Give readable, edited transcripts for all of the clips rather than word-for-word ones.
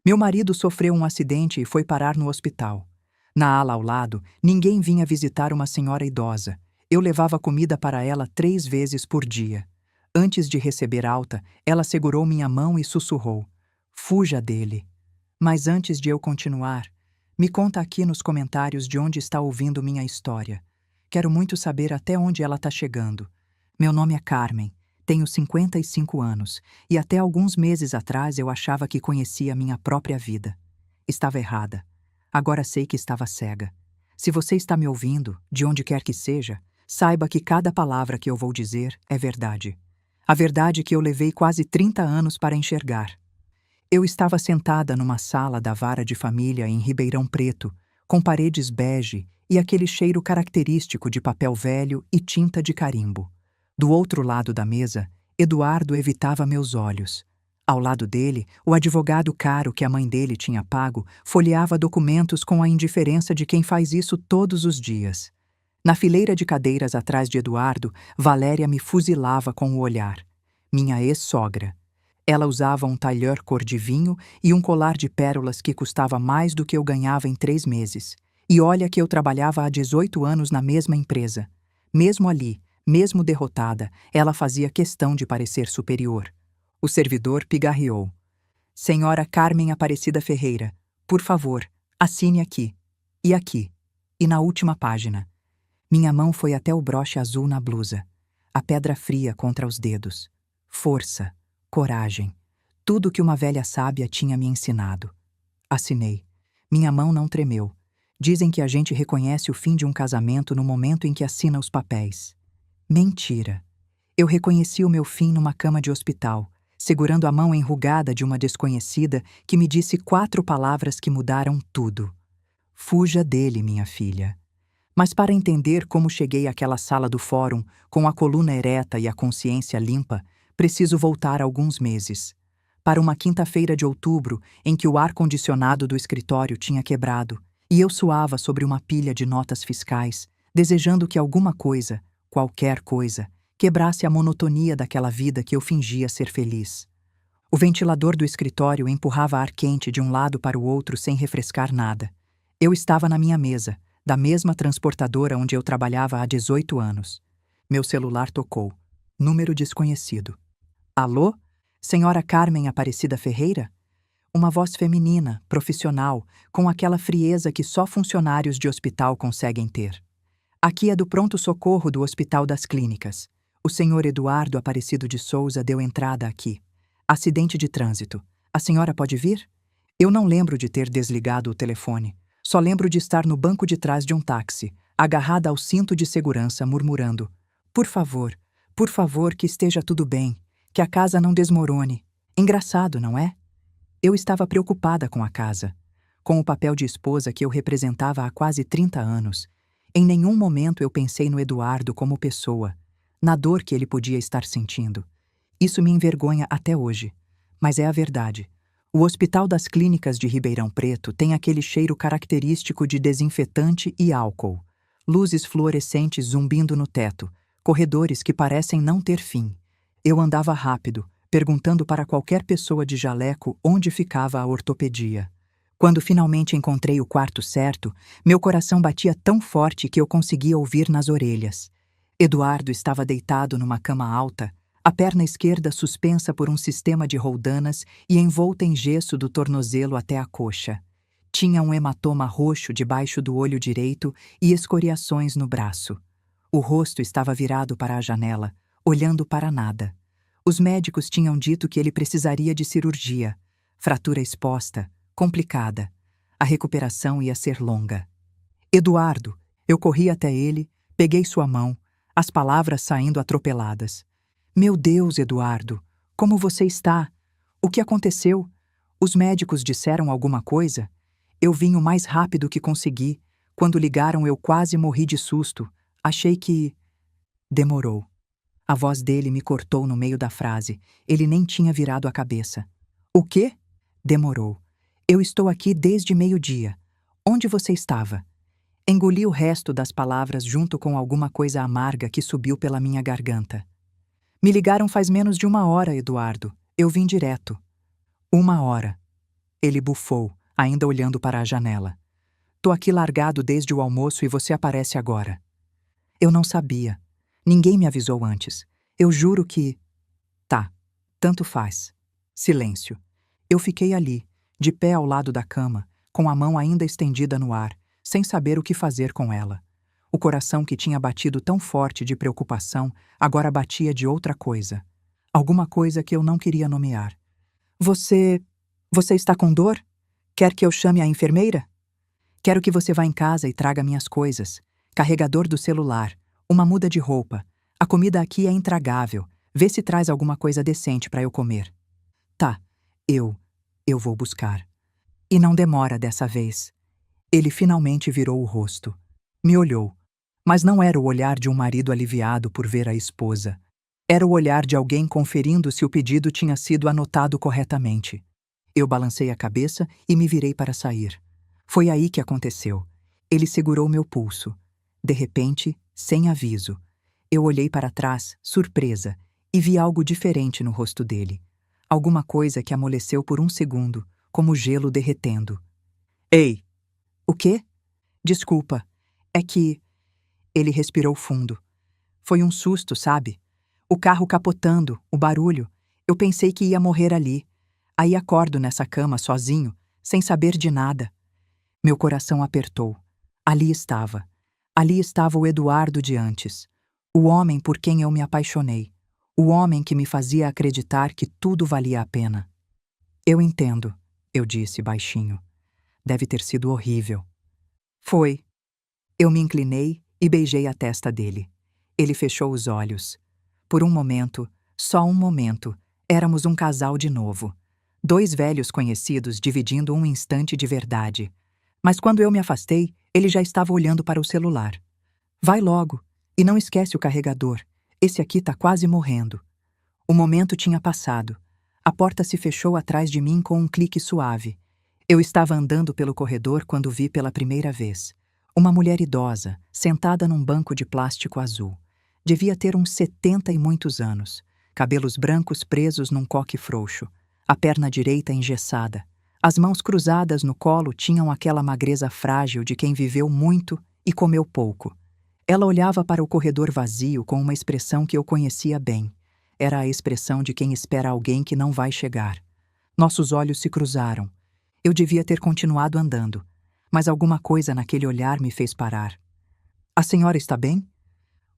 Meu marido sofreu um acidente e foi parar no hospital. Na ala ao lado, ninguém vinha visitar uma senhora idosa. Eu levava comida para ela 3 vezes por dia. Antes de receber alta, ela segurou minha mão e sussurrou: "Fuja dele." Mas antes de eu continuar, me conta aqui nos comentários de onde está ouvindo minha história. Quero muito saber até onde ela está chegando. Meu nome é Carmen, tenho 55 anos e até alguns meses atrás eu achava que conhecia minha própria vida. Estava errada. Agora sei que estava cega. Se você está me ouvindo, de onde quer que seja, saiba que cada palavra que eu vou dizer é verdade. A verdade que eu levei quase 30 anos para enxergar. Eu estava sentada numa sala da vara de família em Ribeirão Preto, com paredes bege e aquele cheiro característico de papel velho e tinta de carimbo. Do outro lado da mesa, Eduardo evitava meus olhos. Ao lado dele, o advogado caro que a mãe dele tinha pago folheava documentos com a indiferença de quem faz isso todos os dias. Na fileira de cadeiras atrás de Eduardo, Valéria me fuzilava com o olhar. Minha ex-sogra. Ela usava um talher cor de vinho e um colar de pérolas que custava mais do que eu ganhava em 3 meses. E olha que eu trabalhava há 18 anos na mesma empresa. Mesmo ali, mesmo derrotada, ela fazia questão de parecer superior. O servidor pigarreou. "Senhora Carmen Aparecida Ferreira, por favor, assine aqui. E aqui. E na última página." Minha mão foi até o broche azul na blusa. A pedra fria contra os dedos. Força. Coragem. Tudo que uma velha sábia tinha me ensinado. Assinei. Minha mão não tremeu. Dizem que a gente reconhece o fim de um casamento no momento em que assina os papéis. Mentira. Eu reconheci o meu fim numa cama de hospital, segurando a mão enrugada de uma desconhecida que me disse 4 palavras que mudaram tudo. Fuja dele, minha filha. Mas para entender como cheguei àquela sala do fórum, com a coluna ereta e a consciência limpa, preciso voltar alguns meses. Para uma quinta-feira de outubro, em que o ar-condicionado do escritório tinha quebrado, e eu suava sobre uma pilha de notas fiscais, desejando que alguma coisa, qualquer coisa, quebrasse a monotonia daquela vida que eu fingia ser feliz. O ventilador do escritório empurrava ar quente de um lado para o outro sem refrescar nada. Eu estava na minha mesa, da mesma transportadora onde eu trabalhava há 18 anos. Meu celular tocou. Número desconhecido. "Alô? Senhora Carmen Aparecida Ferreira?" Uma voz feminina, profissional, com aquela frieza que só funcionários de hospital conseguem ter. "Aqui é do pronto-socorro do Hospital das Clínicas. O senhor Eduardo Aparecido de Souza deu entrada aqui. Acidente de trânsito. A senhora pode vir?" Eu não lembro de ter desligado o telefone. Só lembro de estar no banco de trás de um táxi, agarrada ao cinto de segurança, murmurando: por favor, que esteja tudo bem, que a casa não desmorone. Engraçado, não é?" Eu estava preocupada com a casa, com o papel de esposa que eu representava há quase 30 anos. Em nenhum momento eu pensei no Eduardo como pessoa, na dor que ele podia estar sentindo. Isso me envergonha até hoje, mas é a verdade. O Hospital das Clínicas de Ribeirão Preto tem aquele cheiro característico de desinfetante e álcool. Luzes fluorescentes zumbindo no teto, corredores que parecem não ter fim. Eu andava rápido, perguntando para qualquer pessoa de jaleco onde ficava a ortopedia. Quando finalmente encontrei o quarto certo, meu coração batia tão forte que eu conseguia ouvir nas orelhas. Eduardo estava deitado numa cama alta, a perna esquerda suspensa por um sistema de roldanas e envolta em gesso do tornozelo até a coxa. Tinha um hematoma roxo debaixo do olho direito e escoriações no braço. O rosto estava virado para a janela, olhando para nada. Os médicos tinham dito que ele precisaria de cirurgia. Fratura exposta, complicada. A recuperação ia ser longa. "Eduardo!" Eu corri até ele, peguei sua mão, as palavras saindo atropeladas. "Meu Deus, Eduardo! Como você está? O que aconteceu? Os médicos disseram alguma coisa?" Eu vim o mais rápido que consegui. Quando ligaram, eu quase morri de susto. Achei que... Demorou. A voz dele me cortou no meio da frase. Ele nem tinha virado a cabeça. "O quê?" Demorou. "Eu estou aqui desde meio-dia. Onde você estava?" Engoli o resto das palavras junto com alguma coisa amarga que subiu pela minha garganta. "Me ligaram faz menos de 1 hora, Eduardo. Eu vim direto." 1 hora. Ele bufou, ainda olhando para a janela. Tô aqui largado desde o almoço e você aparece agora. Eu não sabia. Ninguém me avisou antes. Eu juro que... Tá, tanto faz. Silêncio. Eu fiquei ali, de pé ao lado da cama, com a mão ainda estendida no ar, sem saber o que fazer com ela. O coração que tinha batido tão forte de preocupação, agora batia de outra coisa. Alguma coisa que eu não queria nomear. Você está com dor? Quer que eu chame a enfermeira? Quero que você vá em casa e traga minhas coisas. Carregador do celular, uma muda de roupa. A comida aqui é intragável. Vê se traz alguma coisa decente para eu comer. Tá, eu vou buscar. E não demora dessa vez. Ele finalmente virou o rosto. Me olhou. Mas não era o olhar de um marido aliviado por ver a esposa. Era o olhar de alguém conferindo se o pedido tinha sido anotado corretamente. Eu balancei a cabeça e me virei para sair. Foi aí que aconteceu. Ele segurou meu pulso. De repente, sem aviso, eu olhei para trás, surpresa, e vi algo diferente no rosto dele. Alguma coisa que amoleceu por um segundo, como gelo derretendo. Ei! O quê? Desculpa. É que... Ele respirou fundo. Foi um susto, sabe? O carro capotando, o barulho. Eu pensei que ia morrer ali. Aí acordo nessa cama sozinho, sem saber de nada. Meu coração apertou. Ali estava. Ali estava o Eduardo de antes. O homem por quem eu me apaixonei. O homem que me fazia acreditar que tudo valia a pena. Eu entendo, eu disse baixinho. Deve ter sido horrível. Foi. Eu me inclinei e beijei a testa dele. Ele fechou os olhos. Por um momento, só um momento, éramos um casal de novo. Dois velhos conhecidos dividindo um instante de verdade. Mas quando eu me afastei, ele já estava olhando para o celular. Vai logo, e não esquece o carregador. Esse aqui tá quase morrendo. O momento tinha passado. A porta se fechou atrás de mim com um clique suave. Eu estava andando pelo corredor quando vi pela primeira vez. Uma mulher idosa, sentada num banco de plástico azul. Devia ter uns 70 e muitos anos. Cabelos brancos presos num coque frouxo. A perna direita engessada. As mãos cruzadas no colo tinham aquela magreza frágil de quem viveu muito e comeu pouco. Ela olhava para o corredor vazio com uma expressão que eu conhecia bem. Era a expressão de quem espera alguém que não vai chegar. Nossos olhos se cruzaram. Eu devia ter continuado andando, mas alguma coisa naquele olhar me fez parar. A senhora está bem?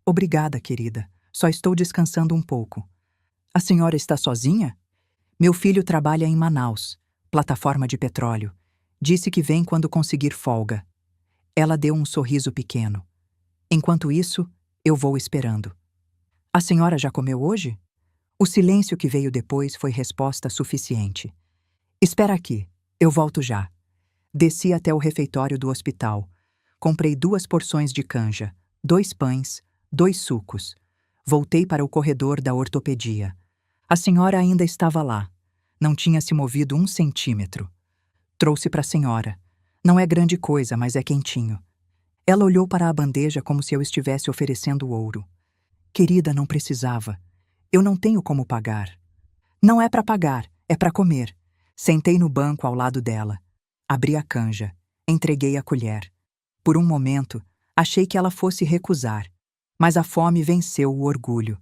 Obrigada, querida. Só estou descansando um pouco. A senhora está sozinha? Meu filho trabalha em Manaus, plataforma de petróleo. Disse que vem quando conseguir folga. Ela deu um sorriso pequeno. Enquanto isso, eu vou esperando. A senhora já comeu hoje? O silêncio que veio depois foi resposta suficiente. Espera aqui, eu volto já. Desci até o refeitório do hospital. Comprei 2 porções de canja, 2 pães, 2 sucos. Voltei para o corredor da ortopedia. A senhora ainda estava lá. Não tinha se movido 1 centímetro. Trouxe para a senhora. Não é grande coisa, mas é quentinho. Ela olhou para a bandeja como se eu estivesse oferecendo ouro. Querida, não precisava. Eu não tenho como pagar. Não é para pagar, é para comer. Sentei no banco ao lado dela. Abri a canja. Entreguei a colher. Por um momento, achei que ela fosse recusar. Mas a fome venceu o orgulho.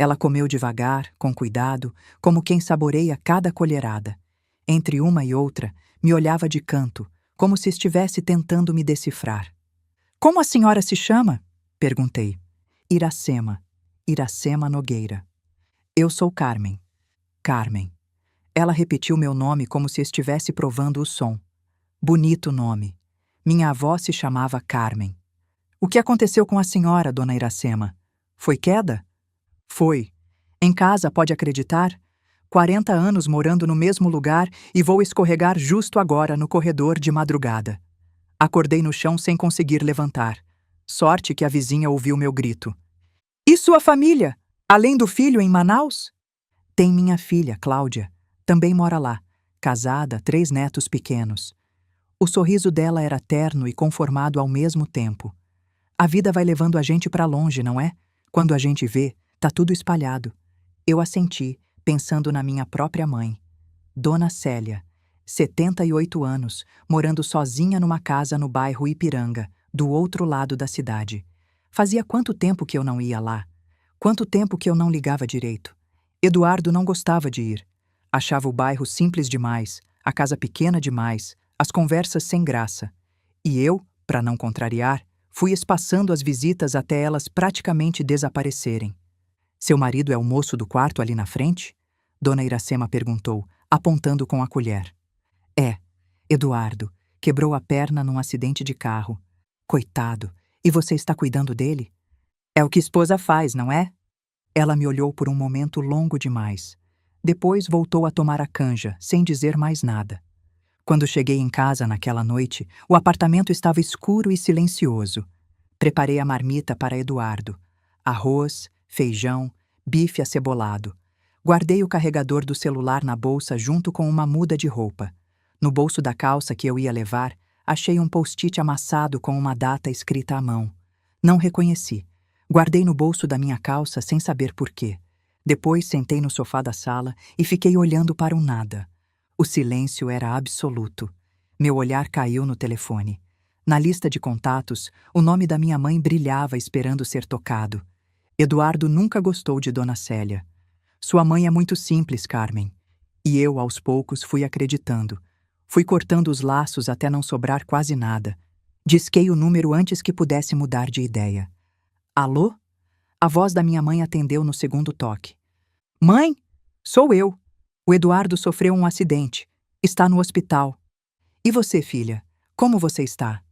Ela comeu devagar, com cuidado, como quem saboreia cada colherada. Entre uma e outra, me olhava de canto, como se estivesse tentando me decifrar. Como a senhora se chama? Perguntei. Iracema. Iracema Nogueira. Eu sou Carmen. Carmen. Ela repetiu meu nome como se estivesse provando o som. Bonito nome. Minha avó se chamava Carmen. O que aconteceu com a senhora, dona Iracema? Foi queda? Foi. Em casa, pode acreditar? 40 anos morando no mesmo lugar e vou escorregar justo agora no corredor de madrugada. Acordei no chão sem conseguir levantar. Sorte que a vizinha ouviu meu grito. E sua família? Além do filho em Manaus? Tem minha filha, Cláudia. Também mora lá. Casada, 3 netos pequenos. O sorriso dela era terno e conformado ao mesmo tempo. A vida vai levando a gente para longe, não é? Quando a gente vê, tá tudo espalhado. Eu assenti, pensando na minha própria mãe. Dona Célia. 78 anos, morando sozinha numa casa no bairro Ipiranga, do outro lado da cidade. Fazia quanto tempo que eu não ia lá? Quanto tempo que eu não ligava direito? Eduardo não gostava de ir. Achava o bairro simples demais, a casa pequena demais, as conversas sem graça. E eu, para não contrariar, fui espaçando as visitas até elas praticamente desaparecerem. Seu marido é o moço do quarto ali na frente? Dona Iracema perguntou, apontando com a colher. É, Eduardo. Quebrou a perna num acidente de carro. Coitado. E você está cuidando dele? É o que esposa faz, não é? Ela me olhou por um momento longo demais. Depois voltou a tomar a canja, sem dizer mais nada. Quando cheguei em casa naquela noite, o apartamento estava escuro e silencioso. Preparei a marmita para Eduardo. Arroz, feijão, bife acebolado. Guardei o carregador do celular na bolsa junto com uma muda de roupa. No bolso da calça que eu ia levar, achei um post-it amassado com uma data escrita à mão. Não reconheci. Guardei no bolso da minha calça sem saber por quê. Depois sentei no sofá da sala e fiquei olhando para o nada. O silêncio era absoluto. Meu olhar caiu no telefone. Na lista de contatos, o nome da minha mãe brilhava esperando ser tocado. Eduardo nunca gostou de Dona Célia. Sua mãe é muito simples, Carmen. E eu, aos poucos, fui acreditando. Fui cortando os laços até não sobrar quase nada. Disquei o número antes que pudesse mudar de ideia. Alô? A voz da minha mãe atendeu no segundo toque. Mãe? Sou eu. O Eduardo sofreu um acidente. Está no hospital. E você, filha? Como você está?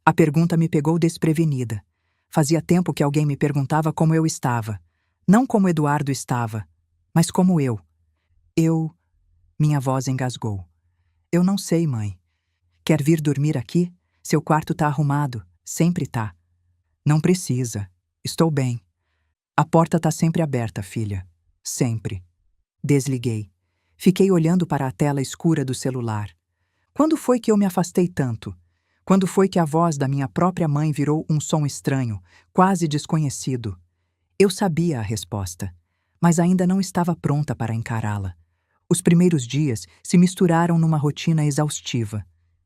A pergunta me pegou desprevenida. Fazia tempo que alguém me perguntava como eu estava. Não como Eduardo estava, mas como eu. Eu... Minha voz engasgou. Eu não sei, mãe. Quer vir dormir aqui? Seu quarto tá arrumado. Sempre tá. Não precisa. Estou bem. A porta tá sempre aberta, filha. Sempre. Desliguei. Fiquei olhando para a tela escura do celular. Quando foi que eu me afastei tanto? Quando foi que a voz da minha própria mãe virou um som estranho, quase desconhecido? Eu sabia a resposta, mas ainda não estava pronta para encará-la. Os primeiros dias se misturaram numa rotina exaustiva.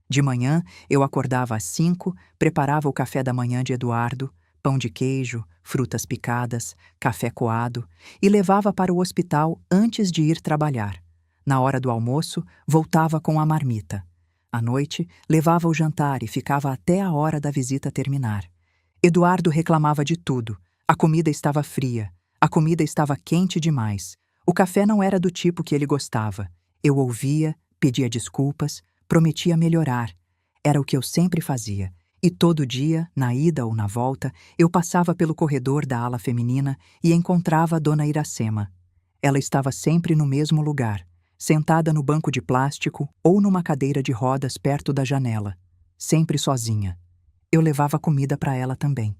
De manhã, eu acordava às 5, preparava o café da manhã de Eduardo, pão de queijo, frutas picadas, café coado, e levava para o hospital antes de ir trabalhar. Na hora do almoço, voltava com a marmita. À noite, levava o jantar e ficava até a hora da visita terminar. Eduardo reclamava de tudo. A comida estava fria, a comida estava quente demais. O café não era do tipo que ele gostava. Eu ouvia, pedia desculpas, prometia melhorar. Era o que eu sempre fazia. E todo dia, na ida ou na volta, eu passava pelo corredor da ala feminina e encontrava a Dona Iracema. Ela estava sempre no mesmo lugar, sentada no banco de plástico ou numa cadeira de rodas perto da janela, sempre sozinha. Eu levava comida para ela também.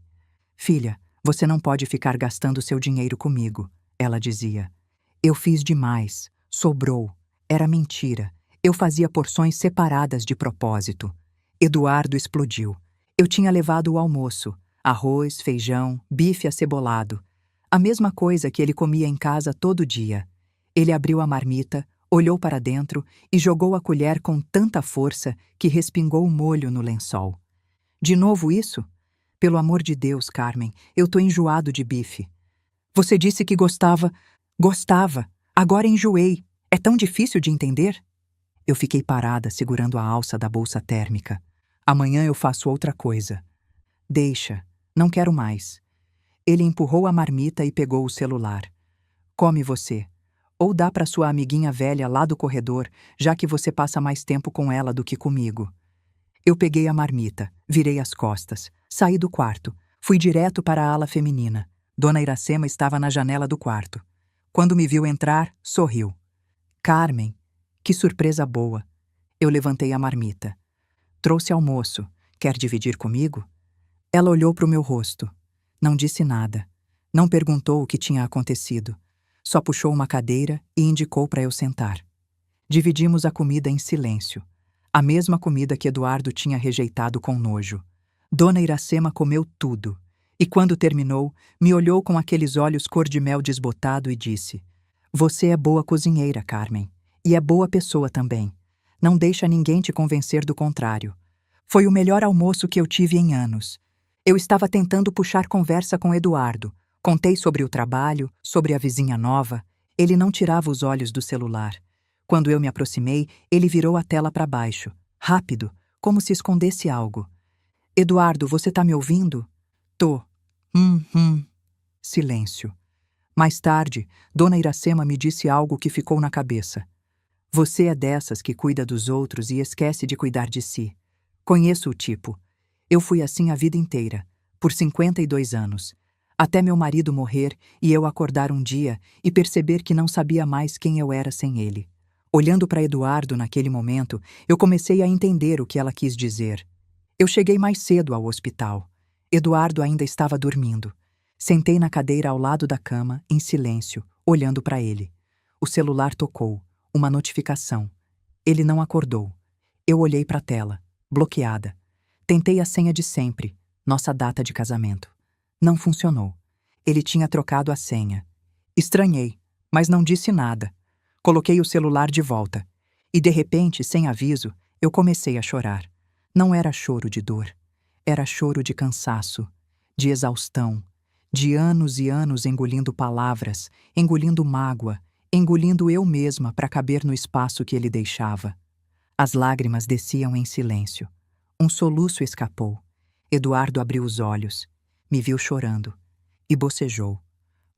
Filha, você não pode ficar gastando seu dinheiro comigo, ela dizia. Eu fiz demais, sobrou, era mentira. Eu fazia porções separadas de propósito. Eduardo explodiu. Eu tinha levado o almoço, arroz, feijão, bife acebolado. A mesma coisa que ele comia em casa todo dia. Ele abriu a marmita, olhou para dentro e jogou a colher com tanta força que respingou o molho no lençol. De novo isso? Pelo amor de Deus, Carmen, eu tô enjoado de bife. Você disse que gostava. Gostava. Agora enjoei. É tão difícil de entender? Eu fiquei parada, segurando a alça da bolsa térmica. Amanhã eu faço outra coisa. Deixa. Não quero mais. Ele empurrou a marmita e pegou o celular. Come você. Ou dá para sua amiguinha velha lá do corredor, já que você passa mais tempo com ela do que comigo. Eu peguei a marmita, virei as costas, saí do quarto, fui direto para a ala feminina. Dona Iracema estava na janela do quarto. Quando me viu entrar, sorriu. Carmen, que surpresa boa. Eu levantei a marmita. Trouxe almoço. Quer dividir comigo? Ela olhou para o meu rosto. Não disse nada. Não perguntou o que tinha acontecido. Só puxou uma cadeira e indicou para eu sentar. Dividimos a comida em silêncio. A mesma comida que Eduardo tinha rejeitado com nojo. Dona Iracema comeu tudo. E quando terminou, me olhou com aqueles olhos cor-de-mel desbotado e disse: Você é boa cozinheira, Carmen. E é boa pessoa também. Não deixa ninguém te convencer do contrário. Foi o melhor almoço que eu tive em anos. Eu estava tentando puxar conversa com Eduardo. Contei sobre o trabalho, sobre a vizinha nova. Ele não tirava os olhos do celular. Quando eu me aproximei, ele virou a tela para baixo. Rápido, como se escondesse algo. Eduardo, você tá me ouvindo? Tô. Silêncio. Mais tarde, Dona Iracema me disse algo que ficou na cabeça. Você é dessas que cuida dos outros e esquece de cuidar de si. Conheço o tipo. Eu fui assim a vida inteira, por 52 anos. Até meu marido morrer e eu acordar um dia e perceber que não sabia mais quem eu era sem ele. Olhando para Eduardo naquele momento, eu comecei a entender o que ela quis dizer. Eu cheguei mais cedo ao hospital. Eduardo ainda estava dormindo. Sentei na cadeira ao lado da cama, em silêncio, olhando para ele. O celular tocou. Uma notificação. Ele não acordou. Eu olhei para a tela, bloqueada. Tentei a senha de sempre, nossa data de casamento. Não funcionou. Ele tinha trocado a senha. Estranhei, mas não disse nada. Coloquei o celular de volta. E de repente, sem aviso, eu comecei a chorar. Não era choro de dor. Era choro de cansaço, de exaustão, de anos e anos engolindo palavras, engolindo mágoa, engolindo eu mesma para caber no espaço que ele deixava. As lágrimas desciam em silêncio. Um soluço escapou. Eduardo abriu os olhos, me viu chorando e bocejou.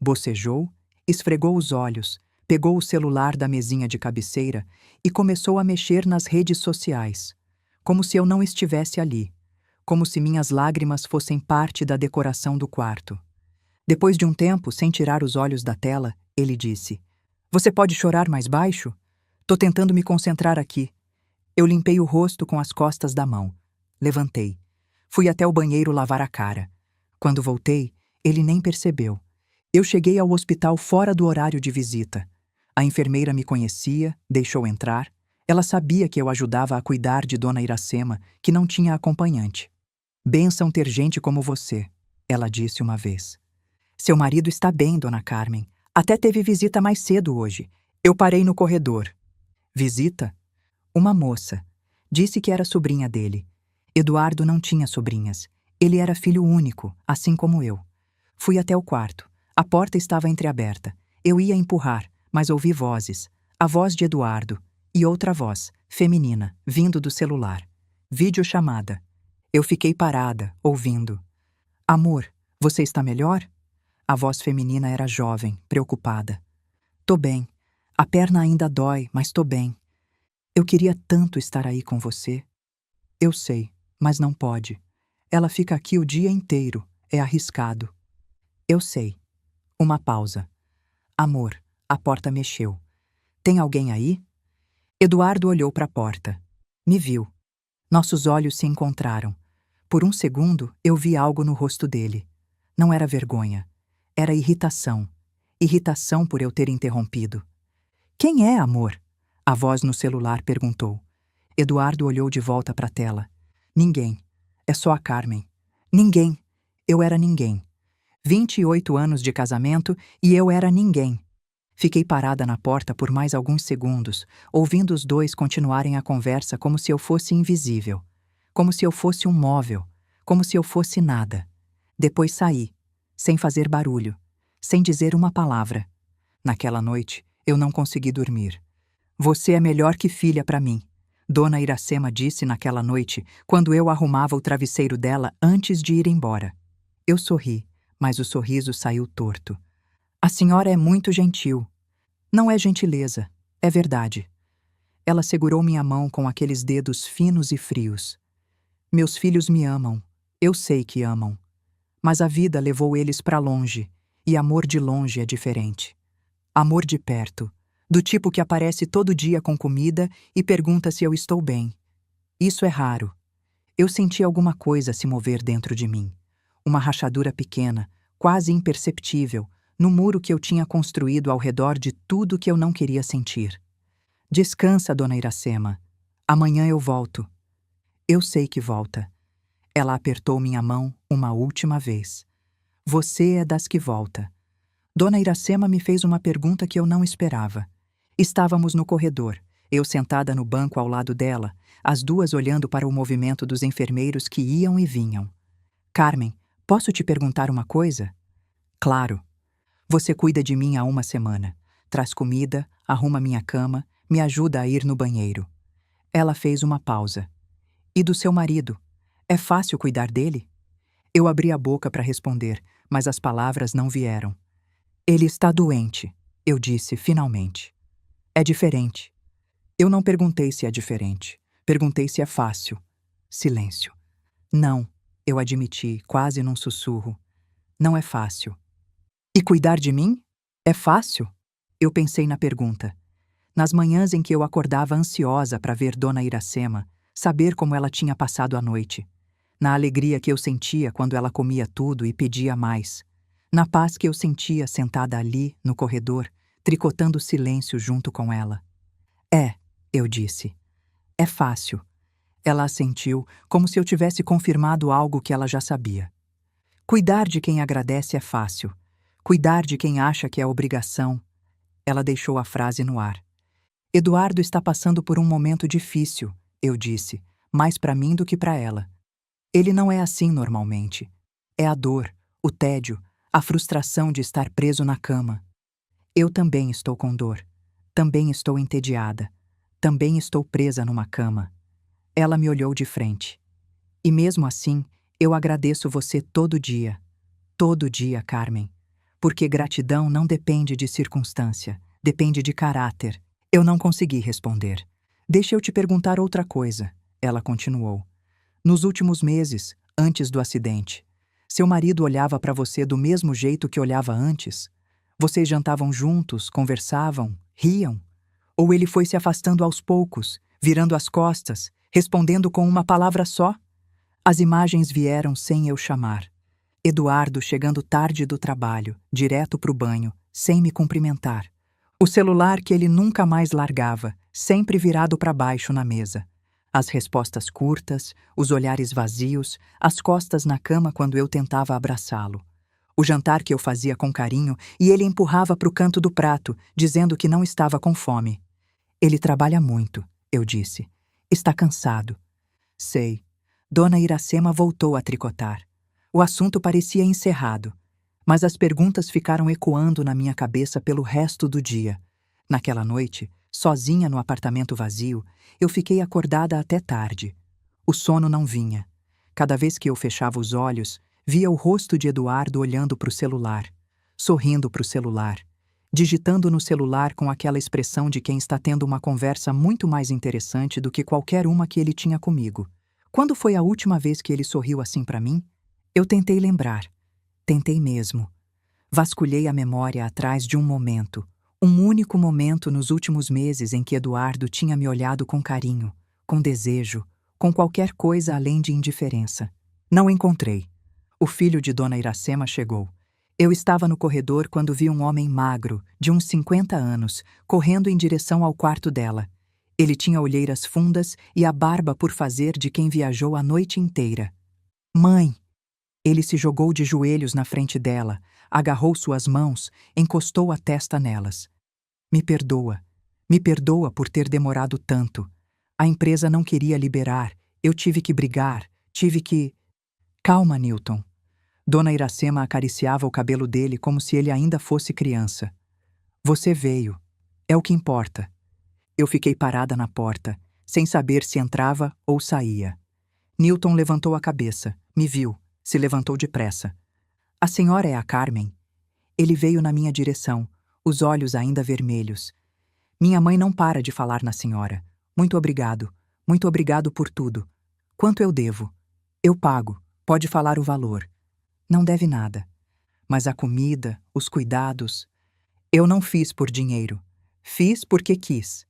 Bocejou, esfregou os olhos, pegou o celular da mesinha de cabeceira e começou a mexer nas redes sociais, como se eu não estivesse ali, como se minhas lágrimas fossem parte da decoração do quarto. Depois de um tempo, sem tirar os olhos da tela, ele disse: "Você pode chorar mais baixo? Tô tentando me concentrar aqui." Eu limpei o rosto com as costas da mão. Levantei. Fui até o banheiro lavar a cara. Quando voltei, ele nem percebeu. Eu cheguei ao hospital fora do horário de visita. A enfermeira me conhecia, deixou entrar. Ela sabia que eu ajudava a cuidar de Dona Iracema, que não tinha acompanhante. "Bênção ter gente como você", ela disse uma vez. "Seu marido está bem, Dona Carmen. Até teve visita mais cedo hoje. Eu parei no corredor." "Visita?" "Uma moça. Disse que era sobrinha dele. Eduardo não tinha sobrinhas. Ele era filho único, assim como eu. Fui até o quarto. A porta estava entreaberta. Eu ia empurrar, mas ouvi vozes. A voz de Eduardo e outra voz, feminina, vindo do celular. Videochamada. Eu fiquei parada, ouvindo. "Amor, você está melhor?" A voz feminina era jovem, preocupada. "Tô bem. A perna ainda dói, mas tô bem. Eu queria tanto estar aí com você." "Eu sei, mas não pode. Ela fica aqui o dia inteiro. É arriscado." "Eu sei." Uma pausa. "Amor," a porta mexeu. "Tem alguém aí?" Eduardo olhou para a porta. Me viu. Nossos olhos se encontraram. Por um segundo, eu vi algo no rosto dele. Não era vergonha. Era irritação. Irritação por eu ter interrompido. "Quem é, amor?" A voz no celular perguntou. Eduardo olhou de volta para a tela. "Ninguém. É só a Carmen." Ninguém. Eu era ninguém. 28 anos de casamento e eu era ninguém. Fiquei parada na porta por mais alguns segundos, ouvindo os dois continuarem a conversa como se eu fosse invisível. Como se eu fosse um móvel. Como se eu fosse nada. Depois saí, sem fazer barulho, sem dizer uma palavra. Naquela noite, eu não consegui dormir. "Você é melhor que filha para mim", Dona Iracema disse naquela noite, quando eu arrumava o travesseiro dela antes de ir embora. Eu sorri, mas o sorriso saiu torto. "A senhora é muito gentil." "Não é gentileza, é verdade." Ela segurou minha mão com aqueles dedos finos e frios. "Meus filhos me amam. Eu sei que amam. Mas a vida levou eles para longe, e amor de longe é diferente. Amor de perto, do tipo que aparece todo dia com comida e pergunta se eu estou bem. Isso é raro." Eu senti alguma coisa se mover dentro de mim. Uma rachadura pequena, quase imperceptível, no muro que eu tinha construído ao redor de tudo que eu não queria sentir. "Descansa, Dona Iracema. Amanhã eu volto." "Eu sei que volta." Ela apertou minha mão uma última vez. "Você é das que volta." Dona Iracema me fez uma pergunta que eu não esperava. Estávamos no corredor. Eu sentada no banco ao lado dela, as duas olhando para o movimento dos enfermeiros que iam e vinham. Carmen, posso te perguntar uma coisa? Claro. Você cuida de mim há uma semana. Traz comida, arruma minha cama, me ajuda a ir no banheiro. Ela fez uma pausa. E do seu marido? É fácil cuidar dele? Eu abri a boca para responder, mas as palavras não vieram. Ele está doente, eu disse finalmente. É diferente. Eu não perguntei se é diferente. Perguntei se é fácil. Silêncio. Não, eu admiti, quase num sussurro. Não é fácil. E cuidar de mim? É fácil? Eu pensei na pergunta. Nas manhãs em que eu acordava ansiosa para ver Dona Iracema, saber como ela tinha passado a noite. Na alegria que eu sentia quando ela comia tudo e pedia mais. Na paz que eu sentia sentada ali, no corredor, tricotando silêncio junto com ela. É, eu disse. É fácil. Ela assentiu, como se eu tivesse confirmado algo que ela já sabia. Cuidar de quem agradece é fácil. Cuidar de quem acha que é obrigação. Ela deixou a frase no ar. Eduardo está passando por um momento difícil, eu disse, mais para mim do que para ela. Ele não é assim normalmente. É a dor, o tédio, a frustração de estar preso na cama. Eu também estou com dor. Também estou entediada. Também estou presa numa cama. Ela me olhou de frente. E mesmo assim, eu agradeço você todo dia. Todo dia, Carmen. Porque gratidão não depende de circunstância, depende de caráter. Eu não consegui responder. Deixa eu te perguntar outra coisa, ela continuou. Nos últimos meses, antes do acidente, seu marido olhava para você do mesmo jeito que olhava antes? Vocês jantavam juntos, conversavam, riam? Ou ele foi se afastando aos poucos, virando as costas, respondendo com uma palavra só? As imagens vieram sem eu chamar. Eduardo chegando tarde do trabalho, direto para o banho, sem me cumprimentar. O celular que ele nunca mais largava, sempre virado para baixo na mesa. As respostas curtas, os olhares vazios, as costas na cama quando eu tentava abraçá-lo. O jantar que eu fazia com carinho e ele empurrava para o canto do prato, dizendo que não estava com fome. Ele trabalha muito, eu disse. Está cansado. Sei. Dona Iracema voltou a tricotar. O assunto parecia encerrado, mas as perguntas ficaram ecoando na minha cabeça pelo resto do dia. Naquela noite, sozinha no apartamento vazio, eu fiquei acordada até tarde. O sono não vinha. Cada vez que eu fechava os olhos, via o rosto de Eduardo olhando para o celular, sorrindo para o celular, digitando no celular com aquela expressão de quem está tendo uma conversa muito mais interessante do que qualquer uma que ele tinha comigo. Quando foi a última vez que ele sorriu assim para mim? Eu tentei lembrar. Tentei mesmo. Vasculhei a memória atrás de um momento, um único momento nos últimos meses em que Eduardo tinha me olhado com carinho, com desejo, com qualquer coisa além de indiferença. Não encontrei. O filho de Dona Iracema chegou. Eu estava no corredor quando vi um homem magro, de uns 50 anos, correndo em direção ao quarto dela. Ele tinha olheiras fundas e a barba por fazer de quem viajou a noite inteira. Mãe! Ele se jogou de joelhos na frente dela, agarrou suas mãos, encostou a testa nelas. Me perdoa por ter demorado tanto. A empresa não queria liberar, eu tive que brigar, tive que... Calma, Newton. Dona Iracema acariciava o cabelo dele como se ele ainda fosse criança. Você veio. É o que importa. Eu fiquei parada na porta, sem saber se entrava ou saía. Newton levantou a cabeça, me viu, se levantou depressa. A senhora é a Carmen? Ele veio na minha direção, os olhos ainda vermelhos. Minha mãe não para de falar na senhora. Muito obrigado por tudo. Quanto eu devo? Eu pago, pode falar o valor. Não deve nada. Mas a comida, os cuidados... Eu não fiz por dinheiro. Fiz porque quis.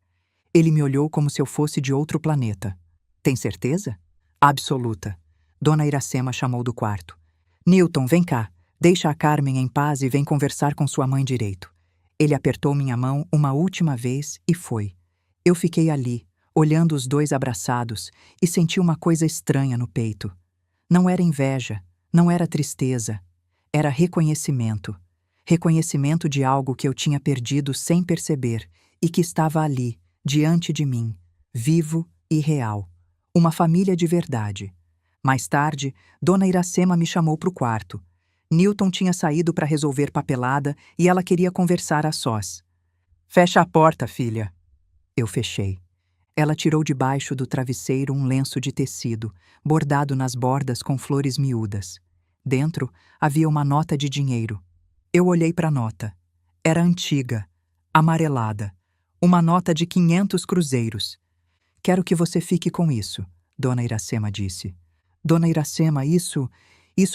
Ele me olhou como se eu fosse de outro planeta. Tem certeza? Absoluta. Dona Iracema chamou do quarto. Newton, vem cá. Deixa a Carmen em paz e vem conversar com sua mãe direito. Ele apertou minha mão uma última vez e foi. Eu fiquei ali, olhando os dois abraçados, e senti uma coisa estranha no peito. Não era inveja, não era tristeza. Era reconhecimento. Reconhecimento de algo que eu tinha perdido sem perceber e que estava ali, diante de mim, vivo e real. Uma família de verdade. Mais tarde, Dona Iracema me chamou para o quarto. Newton tinha saído para resolver papelada e ela queria conversar a sós. Fecha a porta, filha. Eu fechei. Ela tirou debaixo do travesseiro um lenço de tecido, bordado nas bordas com flores miúdas. Dentro havia uma nota de dinheiro. Eu olhei para a nota. Era antiga, amarelada. Uma nota de 500 cruzeiros. Quero que você fique com isso, Dona Iracema disse. Dona Iracema, isso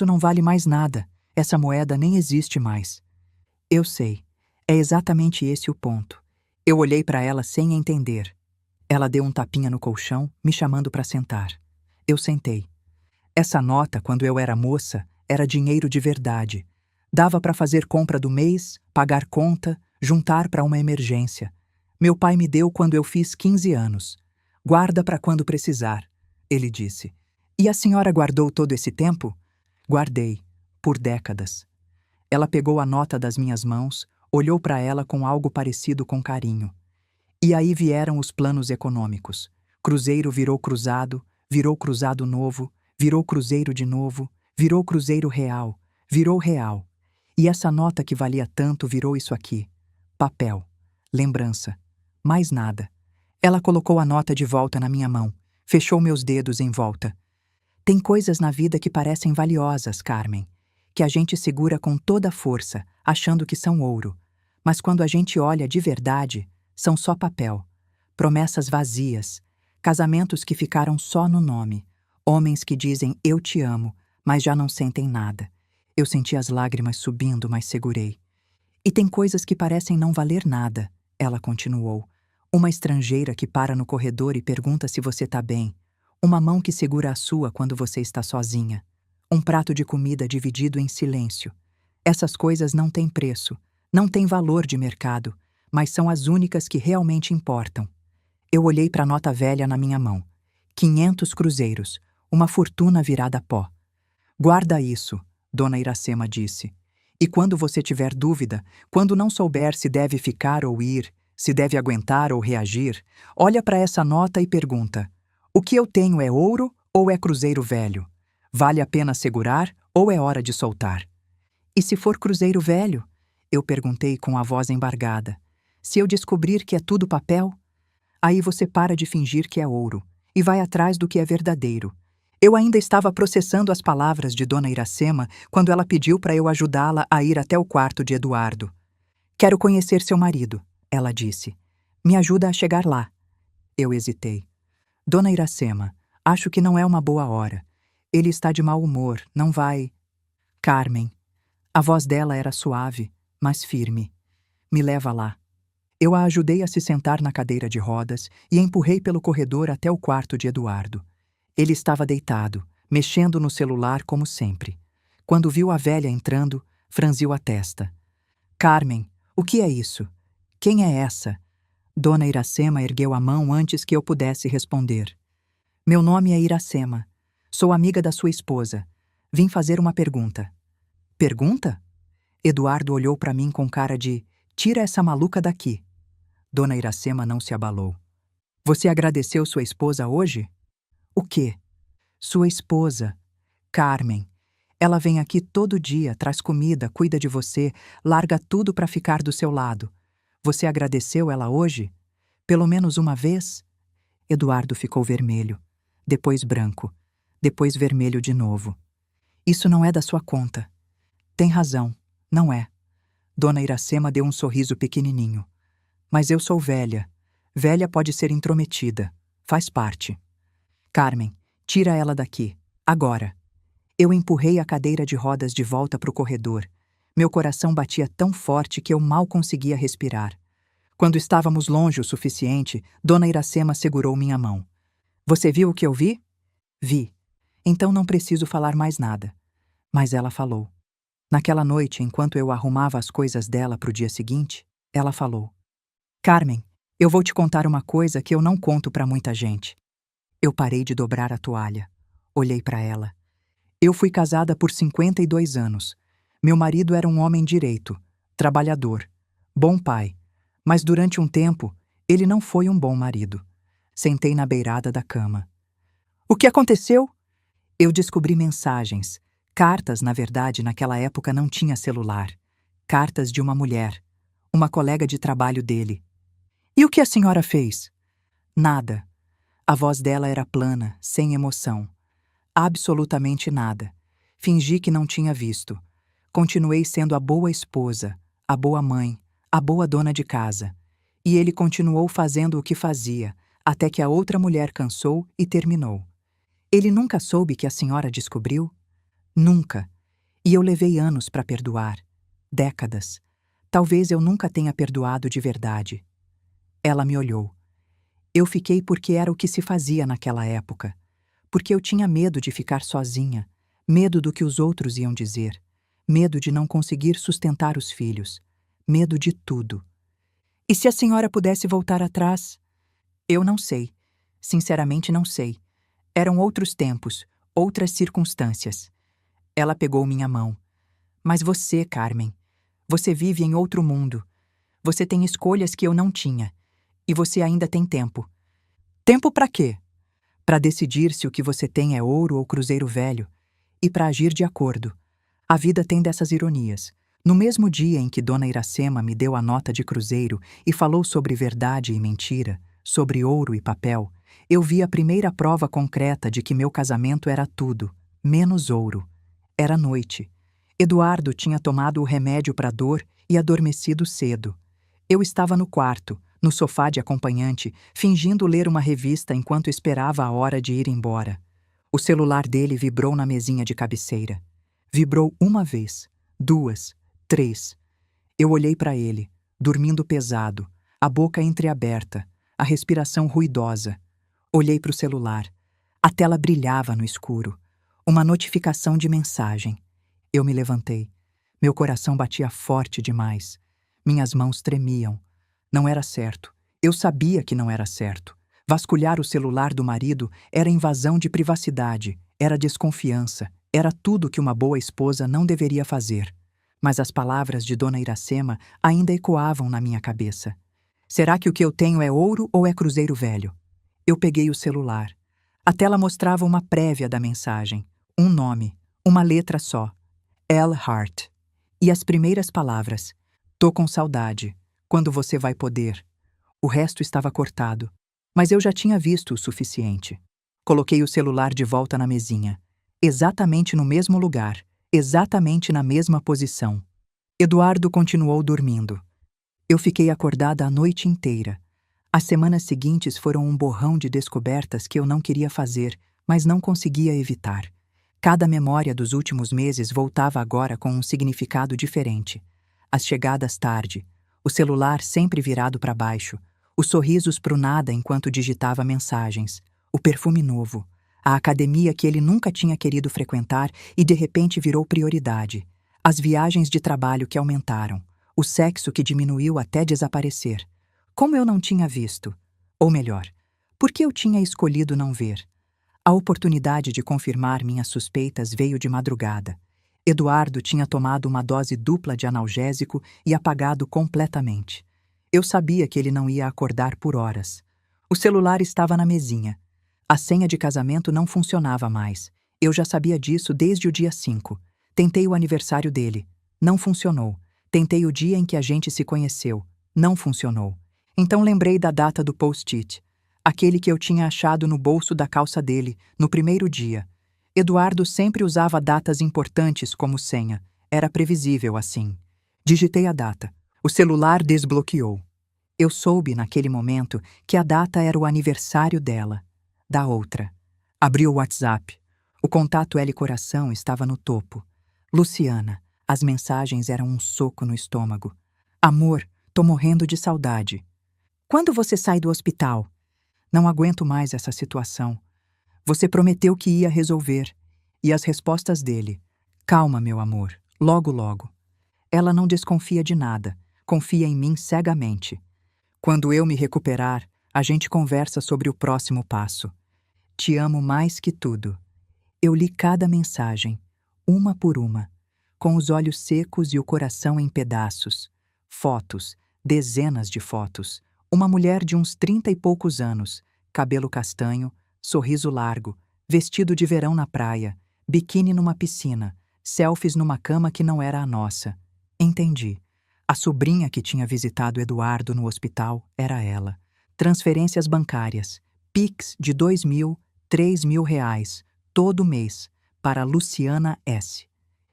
não vale mais nada. Essa moeda nem existe mais. Eu sei. É exatamente esse o ponto. Eu olhei para ela sem entender. Ela deu um tapinha no colchão, me chamando para sentar. Eu sentei. Essa nota, quando eu era moça, era dinheiro de verdade. Dava para fazer compra do mês, pagar conta, juntar para uma emergência. Meu pai me deu quando eu fiz 15 anos. Guarda para quando precisar, ele disse. E a senhora guardou todo esse tempo? Guardei, por décadas. Ela pegou a nota das minhas mãos, olhou para ela com algo parecido com carinho. E aí vieram os planos econômicos. Cruzeiro virou cruzado novo, virou cruzeiro de novo, virou cruzeiro real, virou real. E essa nota que valia tanto virou isso aqui. Papel. Lembrança. Mais nada. Ela colocou a nota de volta na minha mão, fechou meus dedos em volta. Tem coisas na vida que parecem valiosas, Carmen, que a gente segura com toda a força, achando que são ouro. Mas quando a gente olha de verdade, são só papel. Promessas vazias, casamentos que ficaram só no nome, homens que dizem eu te amo, mas já não sentem nada. Eu senti as lágrimas subindo, mas segurei. E tem coisas que parecem não valer nada, ela continuou. Uma estrangeira que para no corredor e pergunta se você tá bem. Uma mão que segura a sua quando você está sozinha. Um prato de comida dividido em silêncio. Essas coisas não têm preço, não têm valor de mercado, mas são as únicas que realmente importam. Eu olhei para a nota velha na minha mão. 500 cruzeiros, uma fortuna virada a pó. Guarda isso, Dona Iracema disse. E quando você tiver dúvida, quando não souber se deve ficar ou ir, se deve aguentar ou reagir, olha para essa nota e pergunta: o que eu tenho é ouro ou é cruzeiro velho? Vale a pena segurar ou é hora de soltar? E se for cruzeiro velho? Eu perguntei com a voz embargada. Se eu descobrir que é tudo papel? Aí você para de fingir que é ouro e vai atrás do que é verdadeiro. Eu ainda estava processando as palavras de Dona Iracema quando ela pediu para eu ajudá-la a ir até o quarto de Eduardo. Quero conhecer seu marido, ela disse. Me ajuda a chegar lá. Eu hesitei. Dona Iracema, acho que não é uma boa hora. Ele está de mau humor, não vai... Carmen. A voz dela era suave, mas firme. Me leva lá. Eu a ajudei a se sentar na cadeira de rodas e a empurrei pelo corredor até o quarto de Eduardo. Ele estava deitado, mexendo no celular como sempre. Quando viu a velha entrando, franziu a testa. Carmen, o que é isso? Quem é essa? Dona Iracema ergueu a mão antes que eu pudesse responder. Meu nome é Iracema. Sou amiga da sua esposa. Vim fazer uma pergunta. Pergunta? Eduardo olhou para mim com cara de tira essa maluca daqui. Dona Iracema não se abalou. Você agradeceu sua esposa hoje? O quê? Sua esposa, Carmen. Ela vem aqui todo dia, traz comida, cuida de você, larga tudo para ficar do seu lado. Você agradeceu ela hoje? Pelo menos uma vez? Eduardo ficou vermelho, depois branco, depois vermelho de novo. Isso não é da sua conta. Tem razão, não é. Dona Iracema deu um sorriso pequenininho. Mas eu sou velha. Velha pode ser intrometida. Faz parte. Carmen, tira ela daqui. Agora. Eu empurrei a cadeira de rodas de volta para o corredor. Meu coração batia tão forte que eu mal conseguia respirar. Quando estávamos longe o suficiente, Dona Iracema segurou minha mão. Você viu o que eu vi? Vi. Então não preciso falar mais nada. Mas ela falou. Naquela noite, enquanto eu arrumava as coisas dela para o dia seguinte, ela falou. Carmen, eu vou te contar uma coisa que eu não conto para muita gente. Eu parei de dobrar a toalha. Olhei para ela. Eu fui casada por 52 anos. Meu marido era um homem direito, trabalhador, bom pai. Mas durante um tempo, Ele não foi um bom marido. Sentei na beirada da cama. O que aconteceu? Eu descobri mensagens. Cartas, na verdade, naquela época não tinha celular. Cartas de uma mulher, uma colega de trabalho dele. E o que a senhora fez? Nada. A voz dela era plana, sem emoção. Absolutamente nada. Fingi que não tinha visto. Continuei sendo a boa esposa, a boa mãe, a boa dona de casa. E ele continuou fazendo o que fazia, até que a outra mulher cansou e terminou. Ele nunca soube que a senhora descobriu? Nunca. E eu levei anos para perdoar. Décadas. Talvez eu nunca tenha perdoado de verdade. Ela me olhou. Eu fiquei porque era o que se fazia naquela época. Porque eu tinha medo de ficar sozinha, medo do que os outros iam dizer, medo de não conseguir sustentar os filhos, medo de tudo. E se a senhora pudesse voltar atrás? Eu não sei. Sinceramente não sei. Eram outros tempos, outras circunstâncias. Ela pegou minha mão. Mas você, Carmen, você vive em outro mundo. Você tem escolhas que eu não tinha. E você ainda tem tempo. Tempo para quê? Para decidir se o que você tem é ouro ou cruzeiro velho. E para agir de acordo. A vida tem dessas ironias. No mesmo dia em que Dona Iracema me deu a nota de cruzeiro e falou sobre verdade e mentira, sobre ouro e papel, eu vi a primeira prova concreta de que meu casamento era tudo, menos ouro. Era noite. Eduardo tinha tomado o remédio para dor e adormecido cedo. Eu estava no quarto, no sofá de acompanhante, fingindo ler uma revista enquanto esperava a hora de ir embora. O celular dele vibrou na mesinha de cabeceira. Vibrou uma vez, duas, três. Eu olhei para ele, dormindo pesado, a boca entreaberta, a respiração ruidosa. Olhei para o celular. A tela brilhava no escuro. Uma notificação de mensagem. Eu me levantei. Meu coração batia forte demais. Minhas mãos tremiam. Não era certo. Eu sabia que não era certo. Vasculhar o celular do marido era invasão de privacidade, era desconfiança, era tudo que uma boa esposa não deveria fazer. Mas as palavras de Dona Iracema ainda ecoavam na minha cabeça. Será que o que eu tenho é ouro ou é cruzeiro velho? Eu peguei o celular. A tela mostrava uma prévia da mensagem. Um nome, uma letra só. L. Hart. E as primeiras palavras. Tô com saudade. Quando você vai poder? O resto estava cortado. Mas eu já tinha visto o suficiente. Coloquei o celular de volta na mesinha. Exatamente no mesmo lugar. Exatamente na mesma posição. Eduardo continuou dormindo. Eu fiquei acordada a noite inteira. As semanas seguintes foram um borrão de descobertas que eu não queria fazer, mas não conseguia evitar. Cada memória dos últimos meses voltava agora com um significado diferente. As chegadas tarde, o celular sempre virado para baixo, os sorrisos pro nada enquanto digitava mensagens, o perfume novo, a academia que ele nunca tinha querido frequentar e de repente virou prioridade, as viagens de trabalho que aumentaram, o sexo que diminuiu até desaparecer. Como eu não tinha visto? Ou melhor, por que eu tinha escolhido não ver? A oportunidade de confirmar minhas suspeitas veio de madrugada. Eduardo tinha tomado uma dose dupla de analgésico e apagado completamente. Eu sabia que ele não ia acordar por horas. O celular estava na mesinha. A senha de casamento não funcionava mais. Eu já sabia disso desde o dia 5. Tentei o aniversário dele. Não funcionou. Tentei o dia em que a gente se conheceu. Não funcionou. Então lembrei da data do post-it. Aquele que eu tinha achado no bolso da calça dele, no primeiro dia. Eduardo sempre usava datas importantes como senha. Era previsível assim. Digitei a data. O celular desbloqueou. Eu soube, naquele momento, que a data era o aniversário dela, da outra. Abri o WhatsApp. O contato L Coração estava no topo. Luciana. As mensagens eram um soco no estômago. Amor, tô morrendo de saudade. Quando você sai do hospital? Não aguento mais essa situação. Você prometeu que ia resolver. E as respostas dele. Calma, meu amor. Logo, logo. Ela não desconfia de nada. Confia em mim cegamente. Quando eu me recuperar, a gente conversa sobre o próximo passo. Te amo mais que tudo. Eu li cada mensagem, uma por uma, com os olhos secos e o coração em pedaços. Fotos, dezenas de fotos, Uma mulher de uns 30 e poucos anos, cabelo castanho, sorriso largo, vestido de verão na praia, biquíni numa piscina, selfies numa cama que não era a nossa. Entendi. A sobrinha que tinha visitado Eduardo no hospital era ela. Transferências bancárias, Pix de 2.000, 3.000 reais, todo mês, para Luciana S.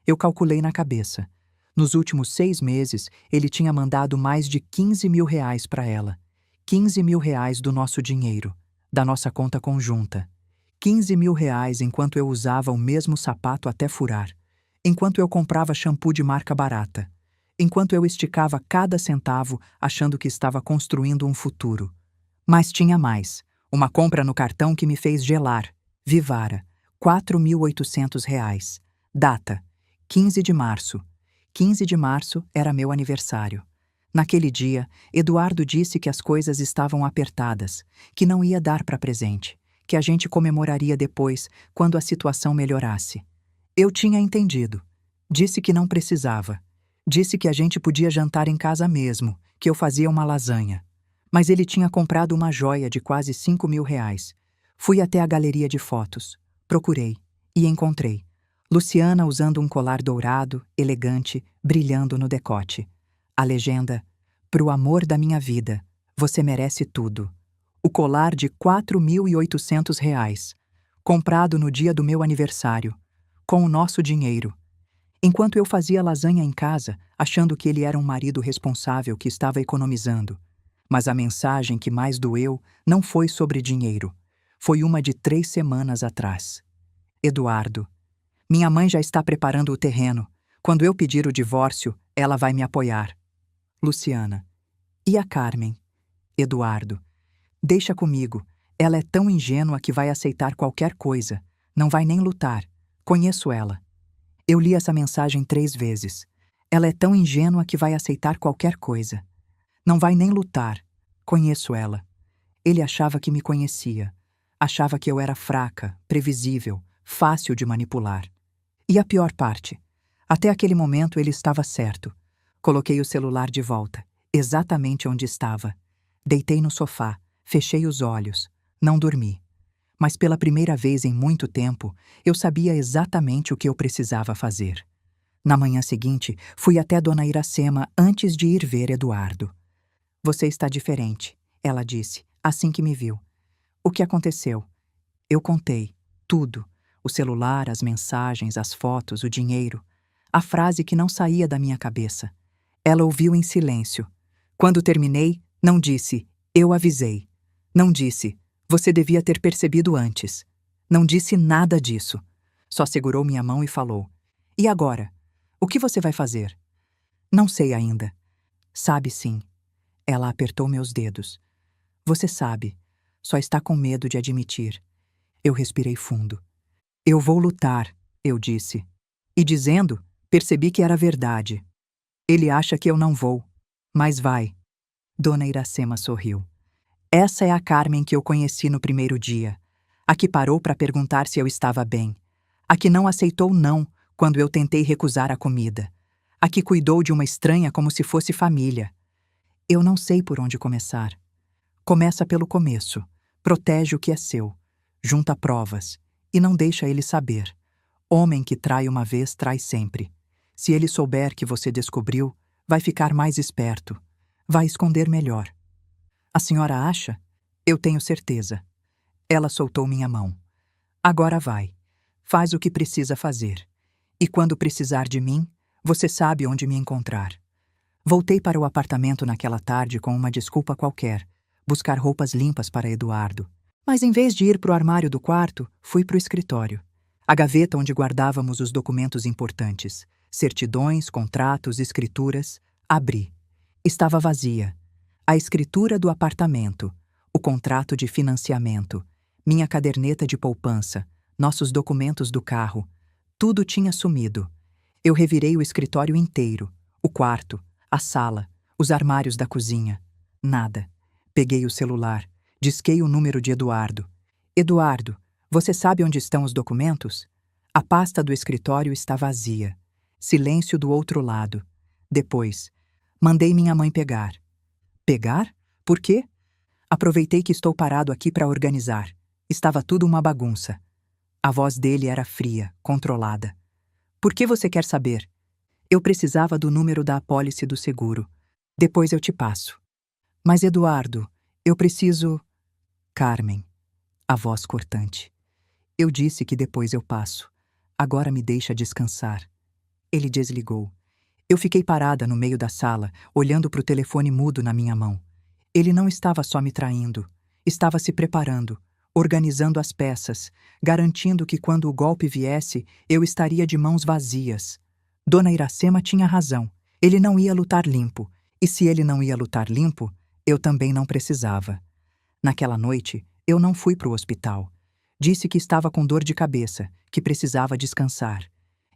Eu calculei na cabeça. Nos últimos 6 meses, ele tinha mandado mais de 15.000 reais para ela. 15.000 reais do nosso dinheiro, da nossa conta conjunta. 15.000 reais enquanto eu usava o mesmo sapato até furar. Enquanto eu comprava shampoo de marca barata. Enquanto eu esticava cada centavo achando que estava construindo um futuro. Mas tinha mais. Uma compra no cartão que me fez gelar. Vivara. 4.800 reais. Data. 15 de março. 15 de março era meu aniversário. Naquele dia, Eduardo disse que as coisas estavam apertadas, que não ia dar para presente, que a gente comemoraria depois, quando a situação melhorasse. Eu tinha entendido. Disse que não precisava. Disse que a gente podia jantar em casa mesmo, que eu fazia uma lasanha. Mas ele tinha comprado uma joia de quase 5.000 reais. Fui até a galeria de fotos. Procurei. E encontrei. Luciana usando um colar dourado, elegante, brilhando no decote. A legenda: "Pro amor da minha vida, você merece tudo." O colar de 4.800 reais. Comprado no dia do meu aniversário. Com o nosso dinheiro. Enquanto eu fazia lasanha em casa, achando que ele era um marido responsável que estava economizando. Mas a mensagem que mais doeu não foi sobre dinheiro. Foi uma de 3 semanas atrás. Eduardo. Minha mãe já está preparando o terreno. Quando eu pedir o divórcio, ela vai me apoiar. Luciana. E a Carmen? Eduardo. Deixa comigo. Ela é tão ingênua que vai aceitar qualquer coisa. Não vai nem lutar. Conheço ela. Eu li essa mensagem 3 vezes. Ela é tão ingênua que vai aceitar qualquer coisa. Não vai nem lutar. Conheço ela. Ele achava que me conhecia. Achava que eu era fraca, previsível, fácil de manipular. E a pior parte. Até aquele momento ele estava certo. Coloquei o celular de volta, exatamente onde estava. Deitei no sofá, fechei os olhos. Não dormi. Mas pela primeira vez em muito tempo, eu sabia exatamente o que eu precisava fazer. Na manhã seguinte, fui até Dona Iracema antes de ir ver Eduardo. "Você está diferente", ela disse, assim que me viu. "O que aconteceu?" Eu contei, tudo. O celular, as mensagens, as fotos, o dinheiro. A frase que não saía da minha cabeça. Ela ouviu em silêncio. Quando terminei, não disse, "Eu avisei." Não disse, "Você devia ter percebido antes." Não disse nada disso. Só segurou minha mão e falou, "E agora? O que você vai fazer?" "Não sei ainda." "Sabe sim." Ela apertou meus dedos. "Você sabe. Só está com medo de admitir." Eu respirei fundo. "Eu vou lutar", eu disse. E dizendo, percebi que era verdade. "Ele acha que eu não vou. Mas vai." Dona Iracema sorriu. "Essa é a Carmen que eu conheci no primeiro dia. A que parou para perguntar se eu estava bem. A que não aceitou não quando eu tentei recusar a comida. A que cuidou de uma estranha como se fosse família. Eu não sei por onde começar. Começa pelo começo. Protege o que é seu. Junta provas. E não deixa ele saber. Homem que trai uma vez, trai sempre. Se ele souber que você descobriu, vai ficar mais esperto. Vai esconder melhor." "A senhora acha?" "Eu tenho certeza." Ela soltou minha mão. "Agora vai. Faz o que precisa fazer. E quando precisar de mim, você sabe onde me encontrar." Voltei para o apartamento naquela tarde com uma desculpa qualquer. Buscar roupas limpas para Eduardo. Mas em vez de ir para o armário do quarto, fui para o escritório. A gaveta onde guardávamos os documentos importantes. Certidões, contratos, escrituras. Abri. Estava vazia. A escritura do apartamento. O contrato de financiamento. Minha caderneta de poupança. Nossos documentos do carro. Tudo tinha sumido. Eu revirei o escritório inteiro. O quarto. A sala. Os armários da cozinha. Nada. Peguei o celular. Disquei o número de Eduardo. "Eduardo, você sabe onde estão os documentos?" A pasta do escritório está vazia. Silêncio do outro lado. Depois, mandei minha mãe pegar. "Pegar? Por quê? Aproveitei que estou parado aqui para organizar. Estava tudo uma bagunça. A voz dele era fria, controlada. Por que você quer saber? Eu precisava do número da apólice do seguro. Depois eu te passo. Mas Eduardo, eu preciso... Carmen, a voz cortante. Eu disse que depois eu passo. Agora me deixa descansar. Ele desligou. Eu fiquei parada no meio da sala, olhando para o telefone mudo na minha mão. Ele não estava só me traindo. Estava se preparando, organizando as peças, garantindo que quando o golpe viesse, eu estaria de mãos vazias. Dona Iracema tinha razão. Ele não ia lutar limpo. E se ele não ia lutar limpo, eu também não precisava. Naquela noite, eu não fui para o hospital. Disse que estava com dor de cabeça, que precisava descansar.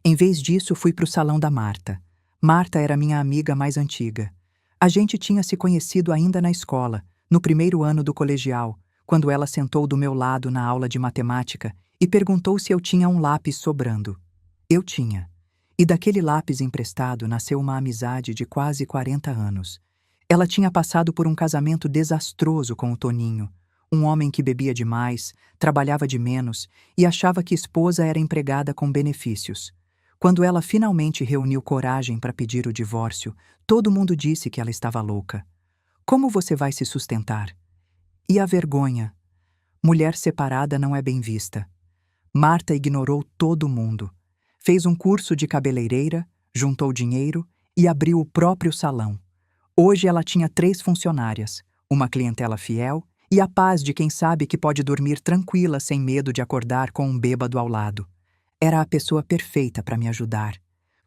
Em vez disso, fui para o salão da Marta. Marta era minha amiga mais antiga. A gente tinha se conhecido ainda na escola, no primeiro ano do colegial, quando ela sentou do meu lado na aula de matemática e perguntou se eu tinha um lápis sobrando. Eu tinha. E daquele lápis emprestado nasceu uma amizade de quase 40 anos. Ela tinha passado por um casamento desastroso com o Toninho, um homem que bebia demais, trabalhava de menos e achava que esposa era empregada com benefícios. Quando ela finalmente reuniu coragem para pedir o divórcio, todo mundo disse que ela estava louca. Como você vai se sustentar? E a vergonha? Mulher separada não é bem vista. Marta ignorou todo mundo. Fez um curso de cabeleireira, juntou dinheiro e abriu o próprio salão. Hoje ela tinha 3 funcionárias, uma clientela fiel e a paz de quem sabe que pode dormir tranquila sem medo de acordar com um bêbado ao lado. Era a pessoa perfeita para me ajudar.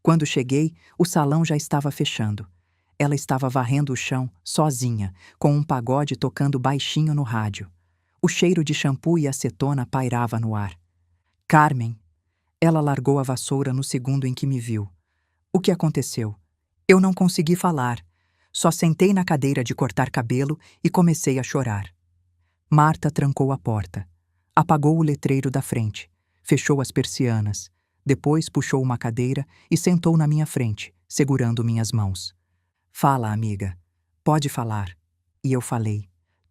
Quando cheguei, o salão já estava fechando. Ela estava varrendo o chão, sozinha, com um pagode tocando baixinho no rádio. O cheiro de shampoo e acetona pairava no ar. Carmen. Ela largou a vassoura no segundo em que me viu. O que aconteceu? Eu não consegui falar. Só sentei na cadeira de cortar cabelo e comecei a chorar. Marta trancou a porta. Apagou o letreiro da frente. Fechou as persianas. Depois puxou uma cadeira e sentou na minha frente, segurando minhas mãos. Fala, amiga. Pode falar. E eu falei.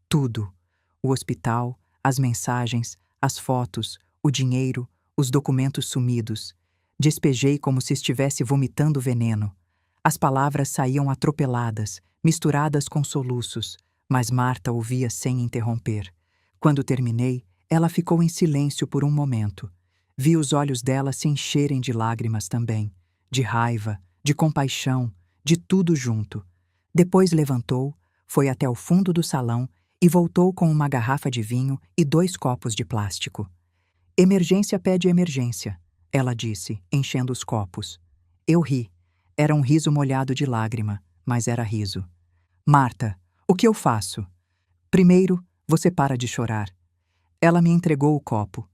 Tudo. O hospital, as mensagens, as fotos, o dinheiro, os documentos sumidos. Despejei como se estivesse vomitando veneno. As palavras saíam atropeladas, misturadas com soluços, mas Marta ouvia sem interromper. Quando terminei, ela ficou em silêncio por um momento. Vi os olhos dela se encherem de lágrimas também, de raiva, de compaixão, de tudo junto. Depois levantou, foi até o fundo do salão e voltou com uma garrafa de vinho e 2 copos de plástico. Emergência pede emergência, ela disse, enchendo os copos. Eu ri. Era um riso molhado de lágrima, mas era riso. Marta, o que eu faço? Primeiro, você para de chorar. Ela me entregou o copo.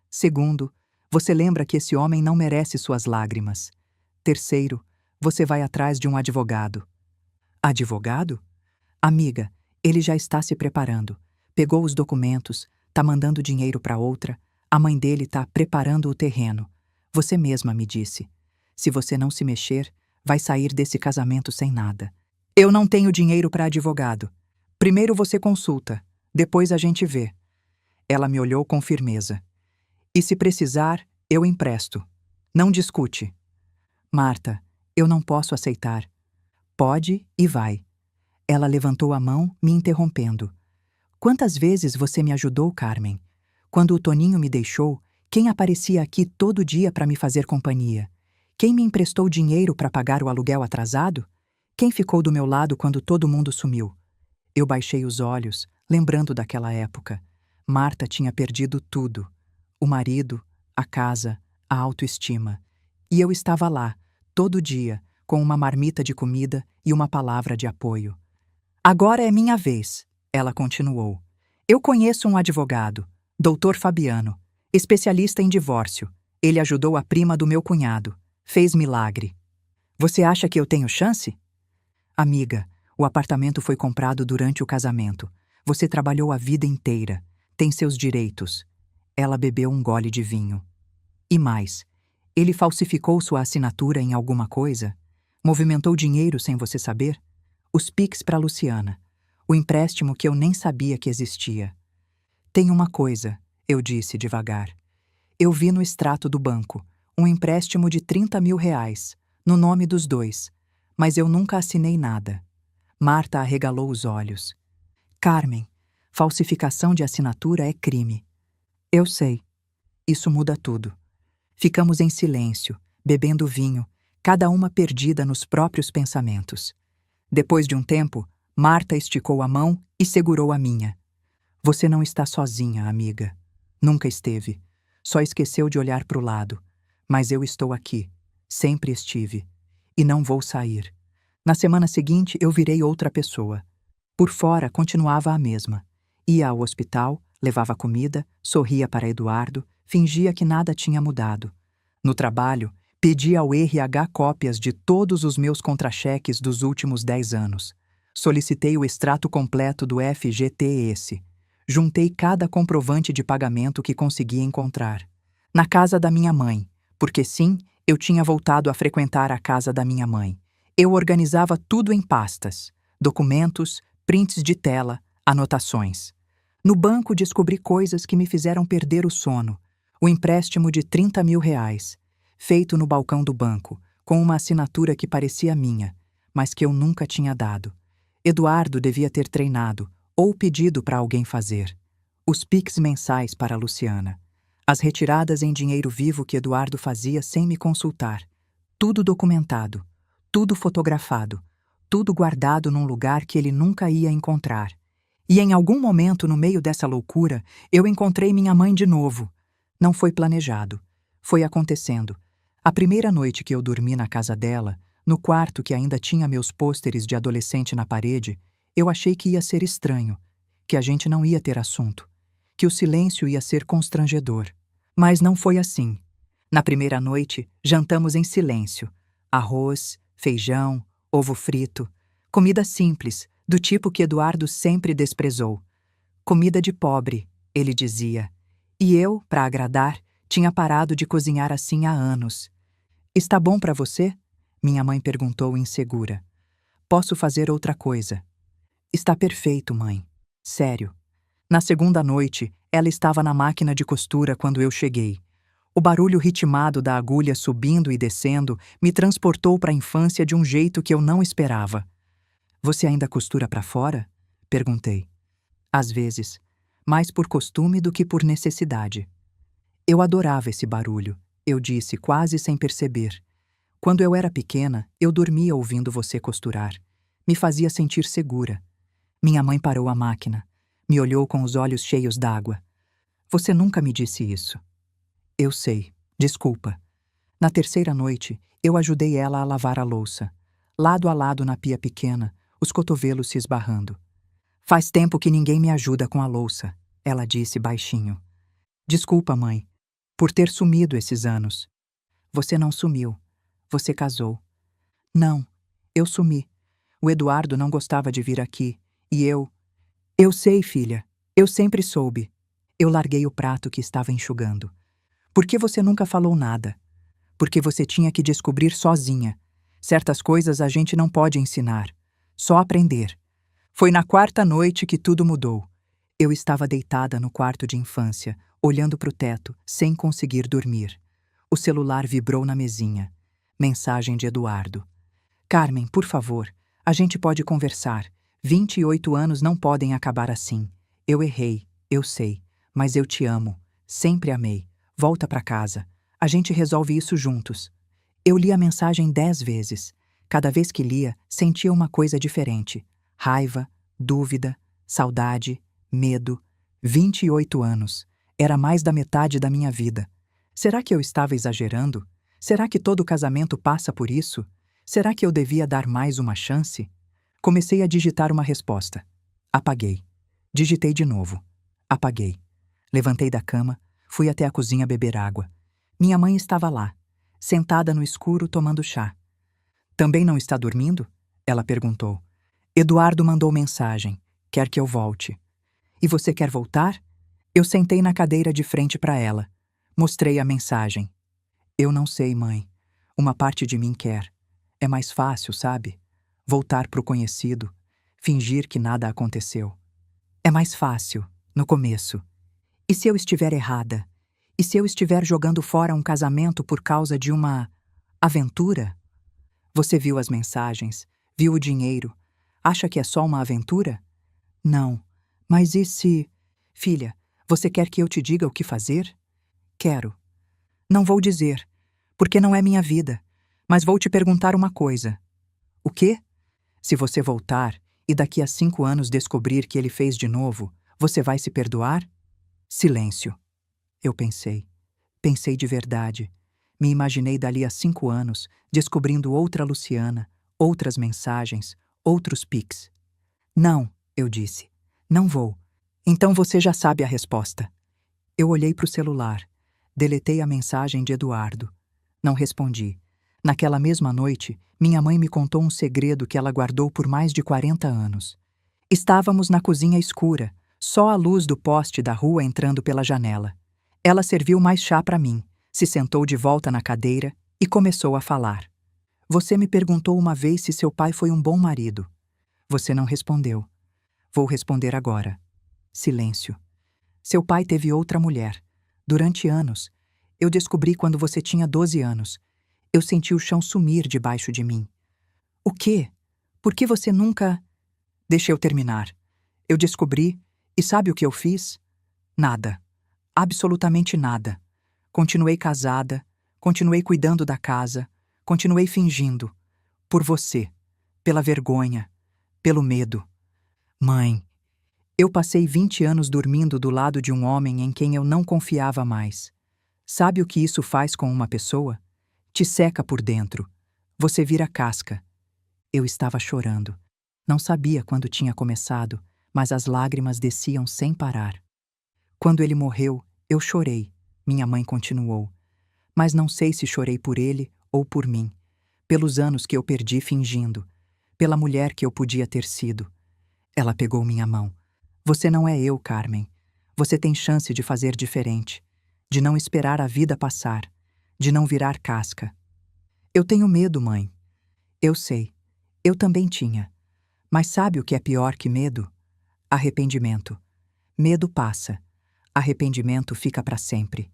Segundo, você lembra que esse homem não merece suas lágrimas. Terceiro, você vai atrás de um advogado. Advogado? Amiga, ele já está se preparando. Pegou os documentos, tá mandando dinheiro para outra. A mãe dele tá preparando o terreno. Você mesma me disse. Se você não se mexer, vai sair desse casamento sem nada. Eu não tenho dinheiro para advogado. Primeiro você consulta, depois a gente vê. Ela me olhou com firmeza. E se precisar, eu empresto. Não discute. Marta, eu não posso aceitar. Pode e vai. Ela levantou a mão, me interrompendo. Quantas vezes você me ajudou, Carmen? Quando o Toninho me deixou, quem aparecia aqui todo dia para me fazer companhia? Quem me emprestou dinheiro para pagar o aluguel atrasado? Quem ficou do meu lado quando todo mundo sumiu? Eu baixei os olhos, lembrando daquela época. Marta tinha perdido tudo. O marido, a casa, a autoestima. E eu estava lá, todo dia, com uma marmita de comida e uma palavra de apoio. Agora é minha vez, ela continuou. Eu conheço um advogado, Dr. Fabiano, especialista em divórcio. Ele ajudou a prima do meu cunhado. Fez milagre. Você acha que eu tenho chance? Amiga, o apartamento foi comprado durante o casamento. Você trabalhou a vida inteira. Tem seus direitos. Ela bebeu um gole de vinho. E mais, ele falsificou sua assinatura em alguma coisa? Movimentou dinheiro sem você saber? Os Pix para Luciana. O empréstimo que eu nem sabia que existia. Tem uma coisa, eu disse devagar. Eu vi no extrato do banco um empréstimo de 30 mil reais, no nome dos dois, mas eu nunca assinei nada. Marta arregalou os olhos. Carmen, falsificação de assinatura é crime. Eu sei. Isso muda tudo. Ficamos em silêncio, bebendo vinho, cada uma perdida nos próprios pensamentos. Depois de um tempo, Marta esticou a mão e segurou a minha. Você não está sozinha, amiga. Nunca esteve. Só esqueceu de olhar para o lado. Mas eu estou aqui. Sempre estive. E não vou sair. Na semana seguinte, eu virei outra pessoa. Por fora, continuava a mesma. Ia ao hospital, levava comida, sorria para Eduardo, fingia que nada tinha mudado. No trabalho, pedi ao RH cópias de todos os meus contra-cheques dos últimos 10 anos. Solicitei o extrato completo do FGTS. Juntei cada comprovante de pagamento que consegui encontrar. Na casa da minha mãe, porque sim, eu tinha voltado a frequentar a casa da minha mãe. Eu organizava tudo em pastas, documentos, prints de tela, anotações. No banco descobri coisas que me fizeram perder o sono. O empréstimo de 30 mil reais, feito no balcão do banco, com uma assinatura que parecia minha, mas que eu nunca tinha dado. Eduardo devia ter treinado, ou pedido para alguém fazer. Os Pix mensais para a Luciana. As retiradas em dinheiro vivo que Eduardo fazia sem me consultar. Tudo documentado, tudo fotografado, tudo guardado num lugar que ele nunca ia encontrar. E em algum momento, no meio dessa loucura, eu encontrei minha mãe de novo. Não foi planejado. Foi acontecendo. A primeira noite que eu dormi na casa dela, no quarto que ainda tinha meus pôsteres de adolescente na parede, eu achei que ia ser estranho, que a gente não ia ter assunto, que o silêncio ia ser constrangedor. Mas não foi assim. Na primeira noite, jantamos em silêncio. Arroz, feijão, ovo frito. Comida simples, do tipo que Eduardo sempre desprezou. Comida de pobre, ele dizia. E eu, para agradar, tinha parado de cozinhar assim há anos. Está bom para você? Minha mãe perguntou insegura. Posso fazer outra coisa. Está perfeito, mãe. Sério. Na segunda noite, ela estava na máquina de costura quando eu cheguei. O barulho ritmado da agulha subindo e descendo me transportou para a infância de um jeito que eu não esperava. Você ainda costura para fora? Perguntei. Às vezes, mais por costume do que por necessidade. Eu adorava esse barulho, eu disse quase sem perceber. Quando eu era pequena, eu dormia ouvindo você costurar. Me fazia sentir segura. Minha mãe parou a máquina. Me olhou com os olhos cheios d'água. Você nunca me disse isso. Eu sei. Desculpa. Na terceira noite, eu ajudei ela a lavar a louça. Lado a lado na pia pequena, os cotovelos se esbarrando. Faz tempo que ninguém me ajuda com a louça, ela disse baixinho. Desculpa, mãe, por ter sumido esses anos. Você não sumiu. Você casou. Não, eu sumi. O Eduardo não gostava de vir aqui, e eu... Eu sei, filha. Eu sempre soube. Eu larguei o prato que estava enxugando. Por que você nunca falou nada? Porque você tinha que descobrir sozinha. Certas coisas a gente não pode ensinar. Só aprender. Foi na quarta noite que tudo mudou. Eu estava deitada no quarto de infância, olhando para o teto, sem conseguir dormir. O celular vibrou na mesinha. Mensagem de Eduardo. Carmen, por favor, a gente pode conversar. 28 anos não podem acabar assim. Eu errei, eu sei, mas eu te amo. Sempre amei. Volta para casa. A gente resolve isso juntos. Eu li a mensagem 10 vezes. Cada vez que lia, sentia uma coisa diferente. Raiva, dúvida, saudade, medo. 28 anos. Era mais da metade da minha vida. Será que eu estava exagerando? Será que todo casamento passa por isso? Será que eu devia dar mais uma chance? Comecei a digitar uma resposta. Apaguei. Digitei de novo. Apaguei. Levantei da cama, fui até a cozinha beber água. Minha mãe estava lá, sentada no escuro tomando chá. Também não está dormindo? Ela perguntou. Eduardo mandou mensagem. Quer que eu volte. E você quer voltar? Eu sentei na cadeira de frente para ela. Mostrei a mensagem. Eu não sei, mãe. Uma parte de mim quer. É mais fácil, sabe? Voltar pro conhecido. fingir que nada aconteceu. É mais fácil, no começo. E se eu estiver errada? E se eu estiver jogando fora um casamento por causa de uma aventura? Você viu as mensagens, viu o dinheiro. Acha que é só uma aventura? Não. Mas e se... Filha, você quer que eu te diga o que fazer? Quero. Não vou dizer, porque não é minha vida. Mas vou te perguntar uma coisa. O quê? Se você voltar e daqui a 5 anos descobrir que ele fez de novo, você vai se perdoar? Silêncio. Eu pensei. Pensei de verdade. Me imaginei dali a 5 anos, descobrindo outra Luciana, outras mensagens, outros pics. Não, eu disse. Não vou. Então você já sabe a resposta. Eu olhei para o celular. Deletei a mensagem de Eduardo. Não respondi. Naquela mesma noite, minha mãe me contou um segredo que ela guardou por mais de 40 anos. Estávamos na cozinha escura, só a luz do poste da rua entrando pela janela. Ela serviu mais chá para mim, se sentou de volta na cadeira e começou a falar. Você me perguntou uma vez se seu pai foi um bom marido. Você não respondeu. Vou responder agora. Silêncio. Seu pai teve outra mulher. Durante anos. Eu descobri quando você tinha 12 anos. Eu senti o chão sumir debaixo de mim. O quê? Por que você nunca... Deixa eu terminar. Eu descobri, e sabe o que eu fiz? Nada. Absolutamente nada. Continuei casada, continuei cuidando da casa, continuei fingindo. Por você. Pela vergonha. Pelo medo. Mãe, eu passei 20 anos dormindo do lado de um homem em quem eu não confiava mais. Sabe o que isso faz com uma pessoa? Te seca por dentro. Você vira casca. Eu estava chorando. Não sabia quando tinha começado, mas as lágrimas desciam sem parar. Quando ele morreu, eu chorei. Minha mãe continuou. Mas não sei se chorei por ele ou por mim. Pelos anos que eu perdi fingindo. Pela mulher que eu podia ter sido. Ela pegou minha mão. Você não é eu, Carmen. Você tem chance de fazer diferente. De não esperar a vida passar. De não virar casca. Eu tenho medo, mãe. Eu sei. Eu também tinha. Mas sabe o que é pior que medo? Arrependimento. Medo passa. Arrependimento fica para sempre.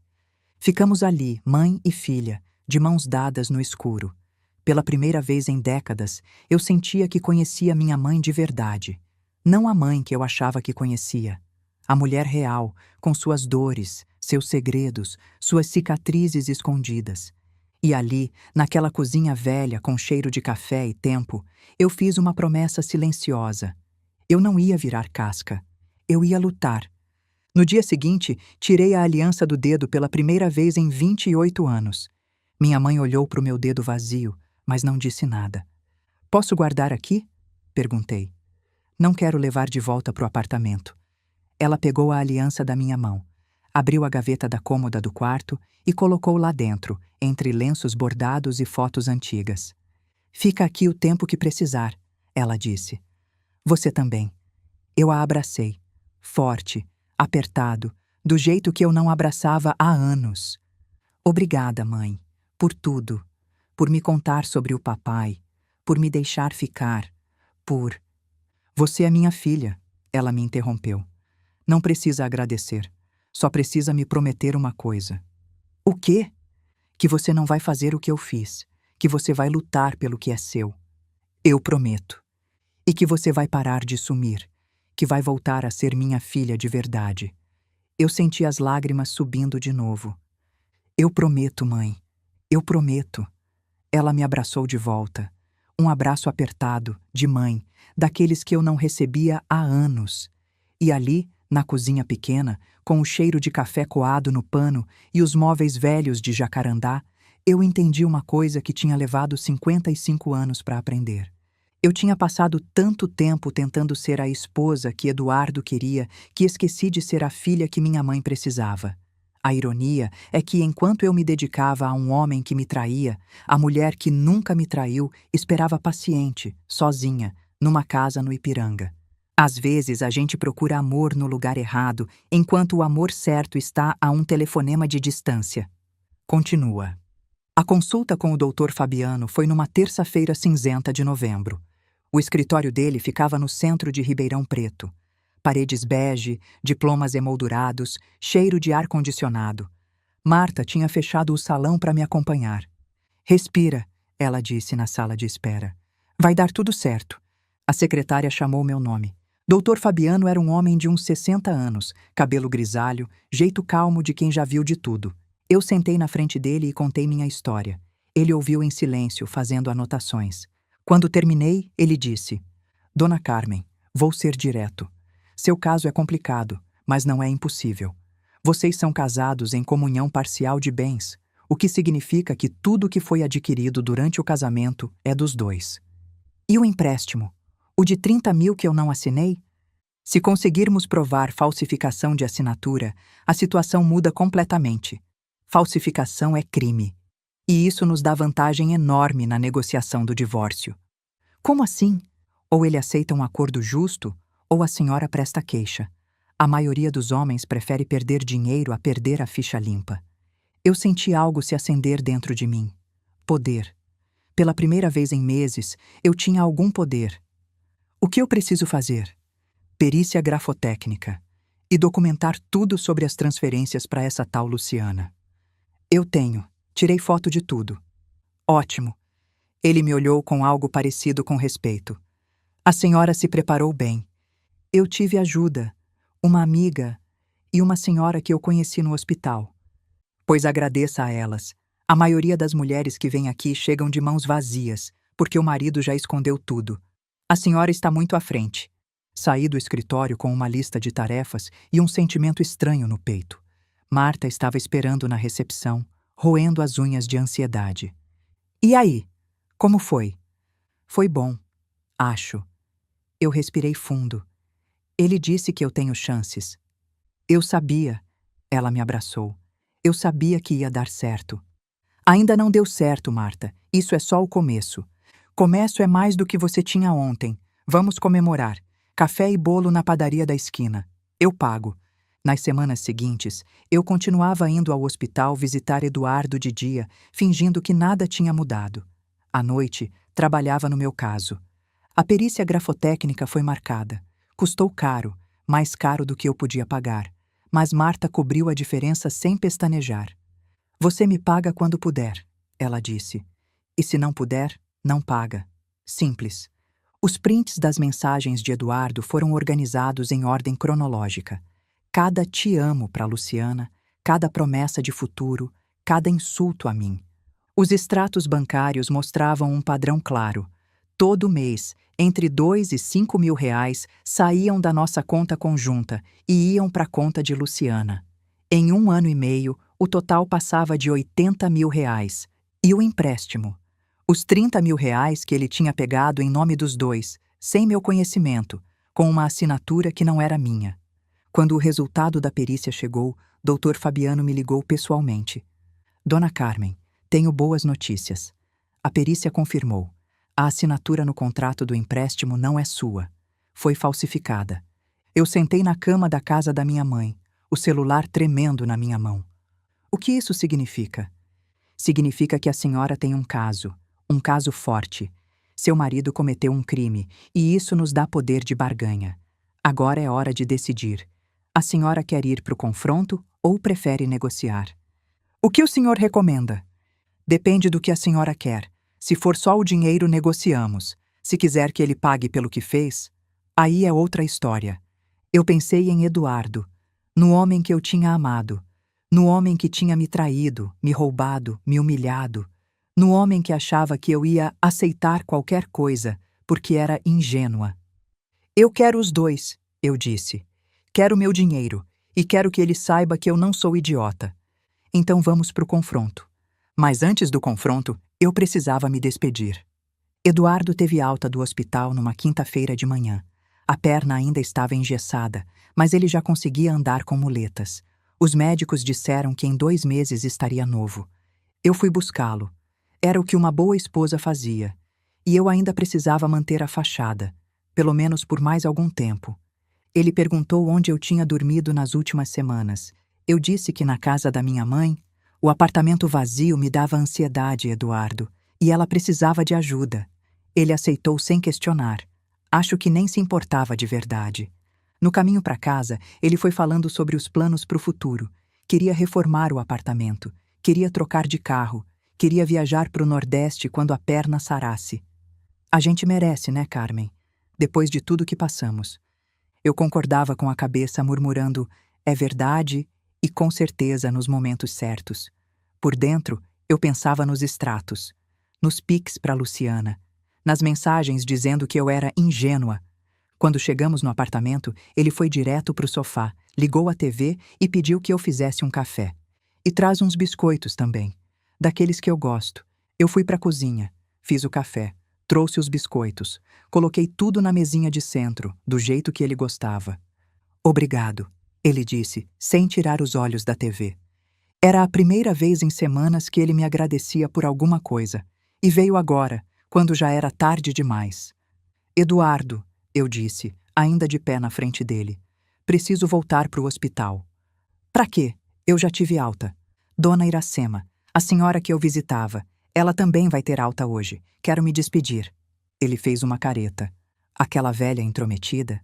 Ficamos ali, mãe e filha, de mãos dadas no escuro. Pela primeira vez em décadas, eu sentia que conhecia minha mãe de verdade. Não a mãe que eu achava que conhecia. A mulher real, com suas dores, seus segredos, suas cicatrizes escondidas. E ali, naquela cozinha velha com cheiro de café e tempo, eu fiz uma promessa silenciosa. Eu não ia virar casca. Eu ia lutar. No dia seguinte, tirei a aliança do dedo pela primeira vez em 28 anos. Minha mãe olhou para o meu dedo vazio, mas não disse nada. Posso guardar aqui? Perguntei. Não quero levar de volta para o apartamento. Ela pegou a aliança da minha mão, abriu a gaveta da cômoda do quarto e colocou lá dentro, entre lenços bordados e fotos antigas. Fica aqui o tempo que precisar, ela disse. Você também. Eu a abracei, forte, apertado, do jeito que eu não abraçava há anos. Obrigada, mãe, por tudo, por me contar sobre o papai, por me deixar ficar, por... Você é minha filha, ela me interrompeu. Não precisa agradecer, só precisa me prometer uma coisa. O quê? Que você não vai fazer o que eu fiz, que você vai lutar pelo que é seu. Eu prometo. E que você vai parar de sumir, que vai voltar a ser minha filha de verdade. Eu senti as lágrimas subindo de novo. Eu prometo, mãe. Eu prometo. Ela me abraçou de volta. Um abraço apertado, de mãe, daqueles que eu não recebia há anos. E ali, na cozinha pequena, com o cheiro de café coado no pano e os móveis velhos de jacarandá, eu entendi uma coisa que tinha levado 55 anos para aprender. Eu tinha passado tanto tempo tentando ser a esposa que Eduardo queria que esqueci de ser a filha que minha mãe precisava. A ironia é que, enquanto eu me dedicava a um homem que me traía, a mulher que nunca me traiu esperava paciente, sozinha, numa casa no Ipiranga. Às vezes a gente procura amor no lugar errado, enquanto o amor certo está a um telefonema de distância. Continua. A consulta com o Dr. Fabiano foi numa terça-feira cinzenta de novembro. O escritório dele ficava no centro de Ribeirão Preto. Paredes bege, diplomas emoldurados, cheiro de ar-condicionado. Marta tinha fechado o salão para me acompanhar. "Respira", ela disse na sala de espera. "Vai dar tudo certo." A secretária chamou meu nome. Doutor Fabiano era um homem de uns 60 anos, cabelo grisalho, jeito calmo de quem já viu de tudo. Eu sentei na frente dele e contei minha história. Ele ouviu em silêncio, fazendo anotações. Quando terminei, ele disse: "Dona Carmen, vou ser direto. Seu caso é complicado, mas não é impossível. Vocês são casados em comunhão parcial de bens, o que significa que tudo que foi adquirido durante o casamento é dos dois. E o empréstimo? O de 30 mil que eu não assinei? Se conseguirmos provar falsificação de assinatura, a situação muda completamente. Falsificação é crime. E isso nos dá vantagem enorme na negociação do divórcio." "Como assim? Ou ele aceita um acordo justo, ou a senhora presta queixa. A maioria dos homens prefere perder dinheiro a perder a ficha limpa." Eu senti algo se acender dentro de mim. Poder. Pela primeira vez em meses, eu tinha algum poder. O que eu preciso fazer? Perícia grafotécnica. E documentar tudo sobre as transferências para essa tal Luciana. Eu tenho. Tirei foto de tudo. Ótimo. Ele me olhou com algo parecido com respeito. A senhora se preparou bem. Eu tive ajuda, uma amiga e uma senhora que eu conheci no hospital. Pois agradeça a elas. A maioria das mulheres que vêm aqui chegam de mãos vazias, porque o marido já escondeu tudo. A senhora está muito à frente. Saí do escritório com uma lista de tarefas e um sentimento estranho no peito. Marta estava esperando na recepção, roendo as unhas de ansiedade. "E aí? Como foi?" "Foi bom, acho." Eu respirei fundo. Ele disse que eu tenho chances. Eu sabia. Ela me abraçou. Eu sabia que ia dar certo. Ainda não deu certo, Marta. Isso é só o começo. Começo é mais do que você tinha ontem. Vamos comemorar. Café e bolo na padaria da esquina. Eu pago. Nas semanas seguintes, eu continuava indo ao hospital visitar Eduardo de dia, fingindo que nada tinha mudado. À noite, trabalhava no meu caso. A perícia grafotécnica foi marcada. Custou caro, mais caro do que eu podia pagar. Mas Marta cobriu a diferença sem pestanejar. "Você me paga quando puder", ela disse. "E se não puder, não paga." Simples. Os prints das mensagens de Eduardo foram organizados em ordem cronológica. Cada "te amo" para Luciana, cada promessa de futuro, cada insulto a mim. Os extratos bancários mostravam um padrão claro. Todo mês, entre 2 e 5 mil reais saíam da nossa conta conjunta e iam para a conta de Luciana. Em 1 ano e meio, o total passava de 80 mil reais. E o empréstimo? Os 30 mil reais que ele tinha pegado em nome dos dois, sem meu conhecimento, com uma assinatura que não era minha. Quando o resultado da perícia chegou, Dr. Fabiano me ligou pessoalmente. "Dona Carmen, tenho boas notícias." A perícia confirmou. A assinatura no contrato do empréstimo não é sua. Foi falsificada. Eu sentei na cama da casa da minha mãe, o celular tremendo na minha mão. O que isso significa? Significa que a senhora tem um caso forte. Seu marido cometeu um crime, e isso nos dá poder de barganha. Agora é hora de decidir. A senhora quer ir para o confronto ou prefere negociar? "O que o senhor recomenda?" "Depende do que a senhora quer. Se for só o dinheiro, negociamos. Se quiser que ele pague pelo que fez, aí é outra história." Eu pensei em Eduardo, no homem que eu tinha amado, no homem que tinha me traído, me roubado, me humilhado, no homem que achava que eu ia aceitar qualquer coisa, porque era ingênua. "Eu quero os dois", eu disse. "Quero meu dinheiro, e quero que ele saiba que eu não sou idiota. Então vamos pro confronto." Mas antes do confronto, eu precisava me despedir. Eduardo teve alta do hospital numa quinta-feira de manhã. A perna ainda estava engessada, mas ele já conseguia andar com muletas. Os médicos disseram que em 2 meses estaria novo. Eu fui buscá-lo. Era o que uma boa esposa fazia. E eu ainda precisava manter a fachada, pelo menos por mais algum tempo. Ele perguntou onde eu tinha dormido nas últimas semanas. Eu disse que na casa da minha mãe. O apartamento vazio me dava ansiedade, Eduardo, e ela precisava de ajuda. Ele aceitou sem questionar. Acho que nem se importava de verdade. No caminho para casa, ele foi falando sobre os planos para o futuro. Queria reformar o apartamento, queria trocar de carro, queria viajar para o Nordeste quando a perna sarasse. A gente merece, né, Carmen? Depois de tudo que passamos. Eu concordava com a cabeça, murmurando: é verdade e com certeza nos momentos certos. Por dentro, eu pensava nos extratos, nos pics para Luciana, nas mensagens dizendo que eu era ingênua. Quando chegamos no apartamento, ele foi direto para o sofá, ligou a TV e pediu que eu fizesse um café. E traz uns biscoitos também, daqueles que eu gosto. Eu fui para a cozinha, fiz o café, trouxe os biscoitos, coloquei tudo na mesinha de centro, do jeito que ele gostava. Obrigado, ele disse, sem tirar os olhos da TV. Era a primeira vez em semanas que ele me agradecia por alguma coisa, e veio agora, quando já era tarde demais. Eduardo, eu disse, ainda de pé na frente dele. Preciso voltar para o hospital. Pra quê? Eu já tive alta. Dona Iracema, a senhora que eu visitava, ela também vai ter alta hoje. Quero me despedir. Ele fez uma careta. Aquela velha intrometida.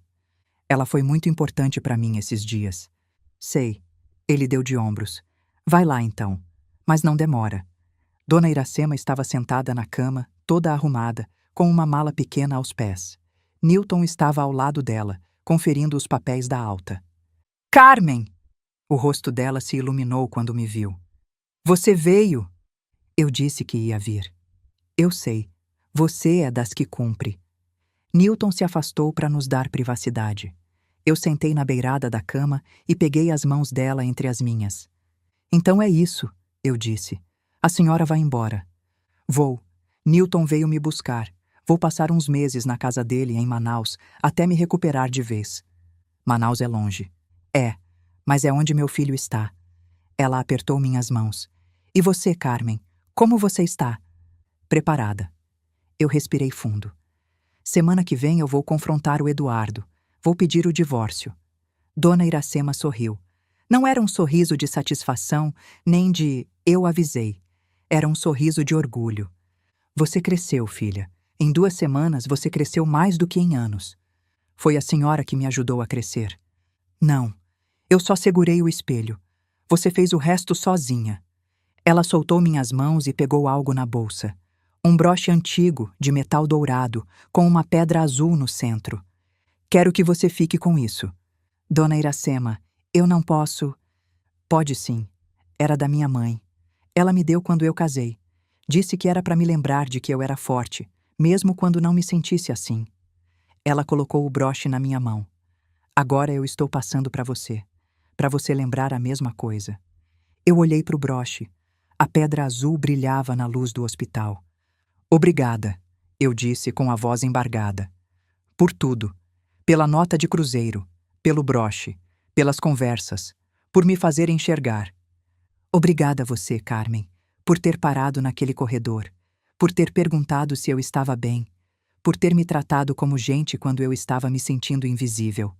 Ela foi muito importante para mim esses dias. Sei. Ele deu de ombros. Vai lá então. Mas não demora. Dona Iracema estava sentada na cama, toda arrumada, com uma mala pequena aos pés. Newton estava ao lado dela, conferindo os papéis da alta. Carmen! O rosto dela se iluminou quando me viu. Você veio! Eu disse que ia vir. Eu sei. Você é das que cumpre. Newton se afastou para nos dar privacidade. Eu sentei na beirada da cama e peguei as mãos dela entre as minhas. Então é isso, eu disse. A senhora vai embora. Vou. Newton veio me buscar. Vou passar uns meses na casa dele, em Manaus, até me recuperar de vez. Manaus é longe. É, mas é onde meu filho está. Ela apertou minhas mãos. E você, Carmen, como você está? Preparada. Eu respirei fundo. Semana que vem eu vou confrontar o Eduardo. Vou pedir o divórcio. Dona Iracema sorriu. Não era um sorriso de satisfação, nem de eu avisei. Era um sorriso de orgulho. Você cresceu, filha. Em 2 semanas você cresceu mais do que em anos. Foi a senhora que me ajudou a crescer. Não, eu só segurei o espelho. Você fez o resto sozinha. Ela soltou minhas mãos e pegou algo na bolsa. Um broche antigo, de metal dourado, com uma pedra azul no centro. Quero que você fique com isso. Dona Iracema, eu não posso... Pode sim. Era da minha mãe. Ela me deu quando eu casei. Disse que era para me lembrar de que eu era forte, mesmo quando não me sentisse assim. Ela colocou o broche na minha mão. Agora eu estou passando para você lembrar a mesma coisa. Eu olhei para o broche. A pedra azul brilhava na luz do hospital. Obrigada, eu disse com a voz embargada. Por tudo. Pela nota de cruzeiro, pelo broche, pelas conversas, por me fazer enxergar. Obrigada a você, Carmen, por ter parado naquele corredor, por ter perguntado se eu estava bem, por ter me tratado como gente quando eu estava me sentindo invisível.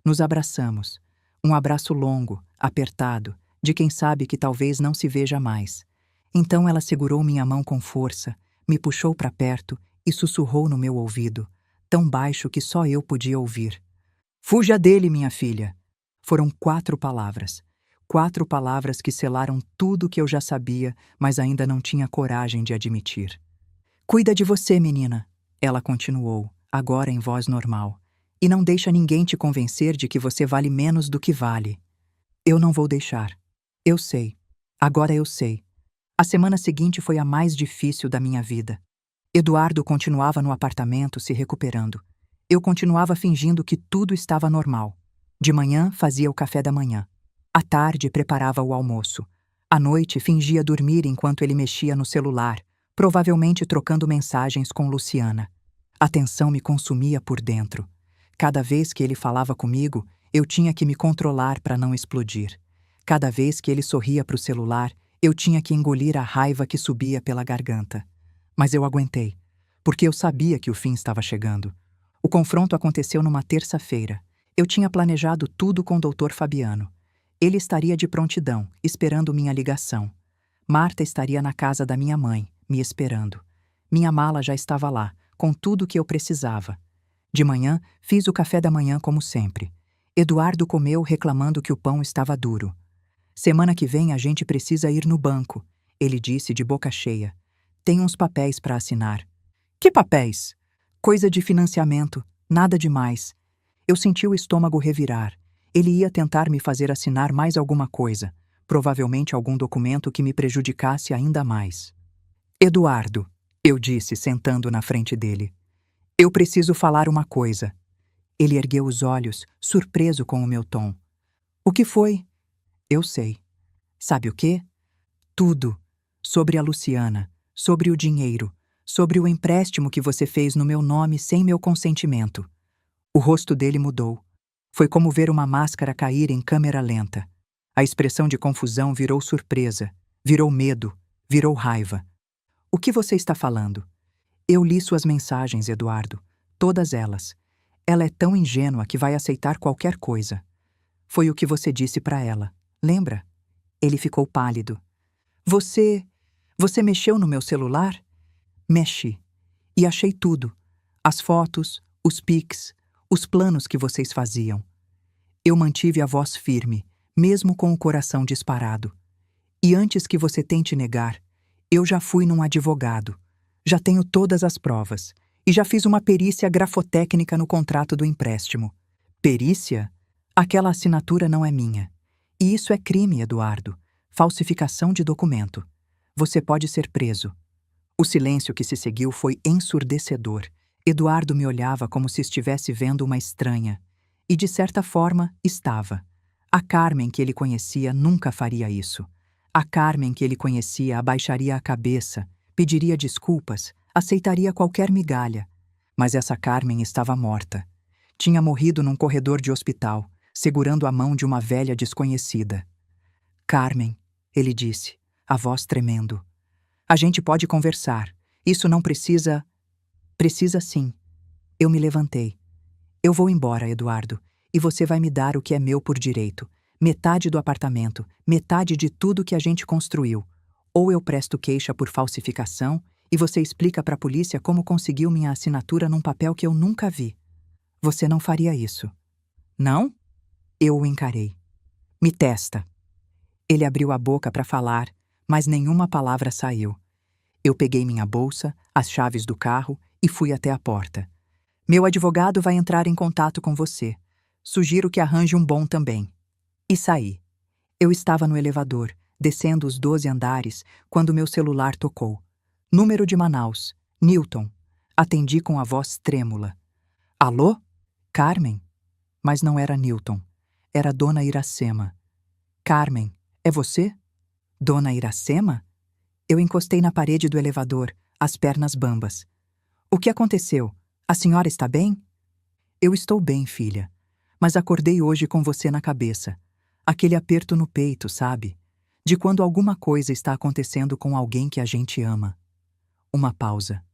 Nos abraçamos. Um abraço longo, apertado, de quem sabe que talvez não se veja mais. Então ela segurou minha mão com força, me puxou para perto e sussurrou no meu ouvido, tão baixo que só eu podia ouvir. Fuja dele, minha filha. Foram 4 palavras. 4 palavras que selaram tudo que eu já sabia, mas ainda não tinha coragem de admitir. Cuida de você, menina, ela continuou, agora em voz normal. E não deixa ninguém te convencer de que você vale menos do que vale. Eu não vou deixar. Eu sei. Agora eu sei. A semana seguinte foi a mais difícil da minha vida. Eduardo continuava no apartamento se recuperando. Eu continuava fingindo que tudo estava normal. De manhã, fazia o café da manhã. À tarde, preparava o almoço. À noite, fingia dormir enquanto ele mexia no celular, provavelmente trocando mensagens com Luciana. A tensão me consumia por dentro. Cada vez que ele falava comigo, eu tinha que me controlar para não explodir. Cada vez que ele sorria para o celular, eu tinha que engolir a raiva que subia pela garganta. Mas eu aguentei, porque eu sabia que o fim estava chegando. O confronto aconteceu numa terça-feira. Eu tinha planejado tudo com o Dr. Fabiano. Ele estaria de prontidão, esperando minha ligação. Marta estaria na casa da minha mãe, me esperando. Minha mala já estava lá, com tudo o que eu precisava. De manhã, fiz o café da manhã como sempre. Eduardo comeu reclamando que o pão estava duro. Semana que vem a gente precisa ir no banco, ele disse de boca cheia. Tem uns papéis para assinar. Que papéis? Coisa de financiamento, nada demais. Eu senti o estômago revirar. Ele ia tentar me fazer assinar mais alguma coisa, provavelmente algum documento que me prejudicasse ainda mais. Eduardo, eu disse, sentando na frente dele. Eu preciso falar uma coisa. Ele ergueu os olhos, surpreso com o meu tom. O que foi? Eu sei. Sabe o quê? Tudo. Sobre a Luciana, sobre o dinheiro, sobre o empréstimo que você fez no meu nome sem meu consentimento. O rosto dele mudou. Foi como ver uma máscara cair em câmera lenta. A expressão de confusão virou surpresa, virou medo, virou raiva. O que você está falando? Eu li suas mensagens, Eduardo. Todas elas. Ela é tão ingênua que vai aceitar qualquer coisa. Foi o que você disse para ela. Lembra? Ele ficou pálido. Você mexeu no meu celular? Mexi. E achei tudo. As fotos, os pics, os planos que vocês faziam. Eu mantive a voz firme, mesmo com o coração disparado. E antes que você tente negar, eu já fui num advogado. Já tenho todas as provas. E já fiz uma perícia grafotécnica no contrato do empréstimo. Perícia? Aquela assinatura não é minha. E isso é crime, Eduardo. Falsificação de documento. Você pode ser preso. O silêncio que se seguiu foi ensurdecedor. Eduardo me olhava como se estivesse vendo uma estranha. E, de certa forma, estava. A Carmen que ele conhecia nunca faria isso. A Carmen que ele conhecia abaixaria a cabeça, pediria desculpas, aceitaria qualquer migalha. Mas essa Carmen estava morta. Tinha morrido num corredor de hospital, segurando a mão de uma velha desconhecida. Carmen, ele disse, a voz tremendo. A gente pode conversar. Isso não precisa... Precisa sim. Eu me levantei. Eu vou embora, Eduardo, e você vai me dar o que é meu por direito. Metade do apartamento, metade de tudo que a gente construiu. Ou eu presto queixa por falsificação e você explica para a polícia como conseguiu minha assinatura num papel que eu nunca vi. Você não faria isso. Não? Eu o encarei. Me testa. Ele abriu a boca para falar, mas nenhuma palavra saiu. Eu peguei minha bolsa, as chaves do carro e fui até a porta. Meu advogado vai entrar em contato com você. Sugiro que arranje um bom também. E saí. Eu estava no elevador, descendo os 12 andares, quando meu celular tocou. Número de Manaus. Newton. Atendi com a voz trêmula. Alô? Carmen? Mas não era Newton. Era Dona Iracema. Carmen, é você? Dona Iracema? Eu encostei na parede do elevador, as pernas bambas. O que aconteceu? A senhora está bem? Eu estou bem, filha. Mas acordei hoje com você na cabeça. Aquele aperto no peito, sabe? De quando alguma coisa está acontecendo com alguém que a gente ama. Uma pausa.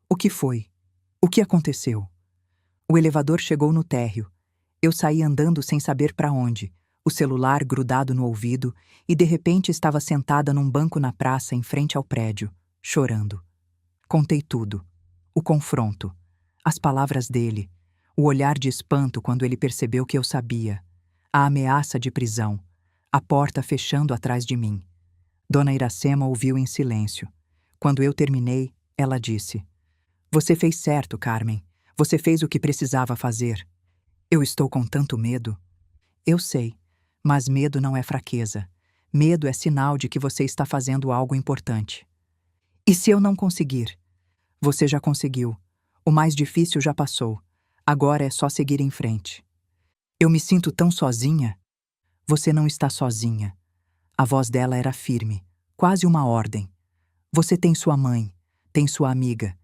O que foi? O que aconteceu? O elevador chegou no térreo. Eu saí andando sem saber para onde, o celular grudado no ouvido, e de repente estava sentada num banco na praça em frente ao prédio, chorando. Contei tudo. O confronto. As palavras dele. O olhar de espanto quando ele percebeu que eu sabia. A ameaça de prisão. A porta fechando atrás de mim. Dona Iracema ouviu em silêncio. Quando eu terminei, ela disse: Você fez certo, Carmen. Você fez o que precisava fazer. Eu estou com tanto medo. Eu sei, mas medo não é fraqueza. Medo é sinal de que você está fazendo algo importante. E se eu não conseguir? Você já conseguiu. O mais difícil já passou. Agora é só seguir em frente. Eu me sinto tão sozinha. Você não está sozinha. A voz dela era firme, quase uma ordem. Você tem sua mãe, tem sua amiga,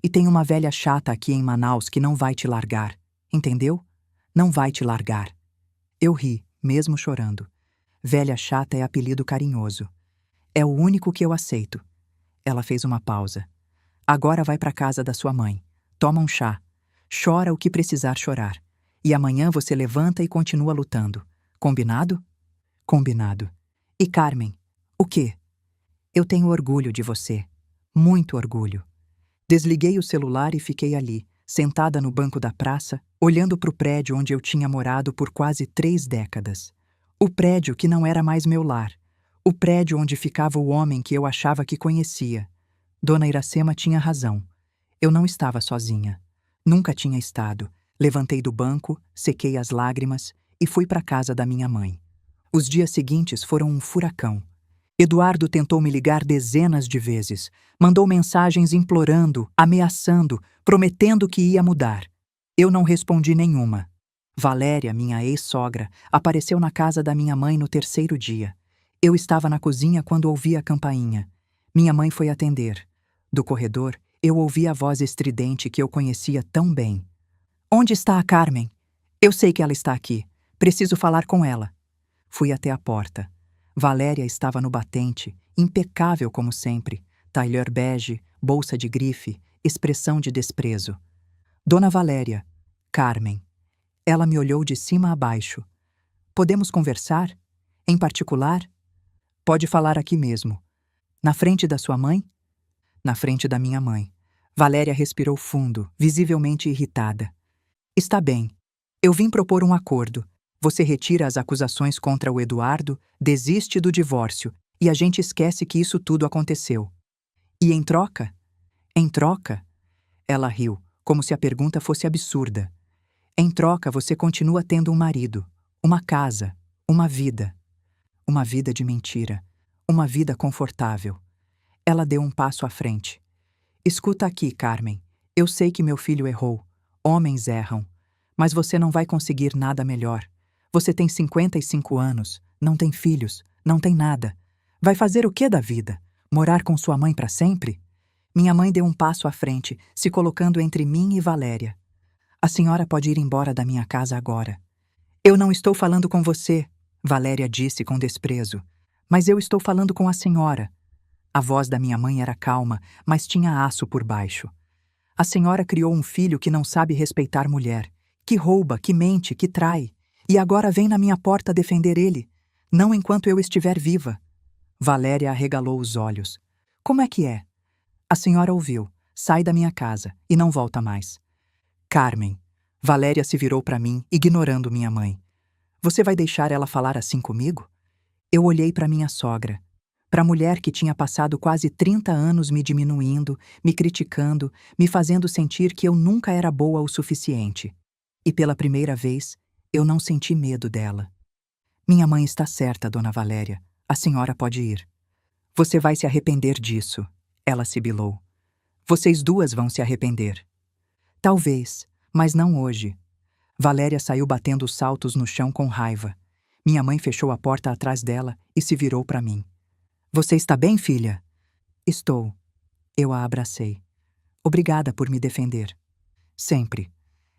e tem uma velha chata aqui em Manaus que não vai te largar. Entendeu? Não vai te largar. Eu ri, mesmo chorando. Velha chata é apelido carinhoso. É o único que eu aceito. Ela fez uma pausa. Agora vai para casa da sua mãe. Toma um chá. Chora o que precisar chorar. E amanhã você levanta e continua lutando. Combinado? Combinado. E Carmen, o quê? Eu tenho orgulho de você. Muito orgulho. Desliguei o celular e fiquei ali, sentada no banco da praça, olhando para o prédio onde eu tinha morado por quase 3 décadas. O prédio que não era mais meu lar. O prédio onde ficava o homem que eu achava que conhecia. Dona Iracema tinha razão. Eu não estava sozinha. Nunca tinha estado. Levantei do banco, sequei as lágrimas e fui para a casa da minha mãe. Os dias seguintes foram um furacão. Eduardo tentou me ligar dezenas de vezes. Mandou mensagens implorando, ameaçando, prometendo que ia mudar. Eu não respondi nenhuma. Valéria, minha ex-sogra, apareceu na casa da minha mãe no 3º dia. Eu estava na cozinha quando ouvi a campainha. Minha mãe foi atender. Do corredor, eu ouvi a voz estridente que eu conhecia tão bem. Onde está a Carmen? Eu sei que ela está aqui. Preciso falar com ela. Fui até a porta. Valéria estava no batente, impecável como sempre. Tailleur bege, bolsa de grife, expressão de desprezo. Dona Valéria, Carmen. Ela me olhou de cima a baixo. Podemos conversar? Em particular? Pode falar aqui mesmo. Na frente da sua mãe? Na frente da minha mãe. Valéria respirou fundo, visivelmente irritada. Está bem. Eu vim propor um acordo. Você retira as acusações contra o Eduardo, desiste do divórcio e a gente esquece que isso tudo aconteceu. E em troca? Em troca? Ela riu, como se a pergunta fosse absurda. Em troca, você continua tendo um marido, uma casa, uma vida. Uma vida de mentira. Uma vida confortável. Ela deu um passo à frente. Escuta aqui, Carmen. Eu sei que meu filho errou. Homens erram. Mas você não vai conseguir nada melhor. Você tem 55 anos, não tem filhos, não tem nada. Vai fazer o que da vida? Morar com sua mãe para sempre? Minha mãe deu um passo à frente, se colocando entre mim e Valéria. A senhora pode ir embora da minha casa agora. Eu não estou falando com você, Valéria disse com desprezo. Mas eu estou falando com a senhora. A voz da minha mãe era calma, mas tinha aço por baixo. A senhora criou um filho que não sabe respeitar mulher, que rouba, que mente, que trai. E agora vem na minha porta defender ele. Não enquanto eu estiver viva. Valéria arregalou os olhos. Como é que é? A senhora ouviu. Sai da minha casa e não volta mais. Carmen. Valéria se virou para mim, ignorando minha mãe. Você vai deixar ela falar assim comigo? Eu olhei para minha sogra. Para a mulher que tinha passado quase 30 anos me diminuindo, me criticando, me fazendo sentir que eu nunca era boa o suficiente. E pela primeira vez, eu não senti medo dela. Minha mãe está certa, dona Valéria. A senhora pode ir. Você vai se arrepender disso, ela sibilou. Vocês duas vão se arrepender. Talvez, mas não hoje. Valéria saiu batendo os saltos no chão com raiva. Minha mãe fechou a porta atrás dela e se virou para mim. Você está bem, filha? Estou. Eu a abracei. Obrigada por me defender. Sempre.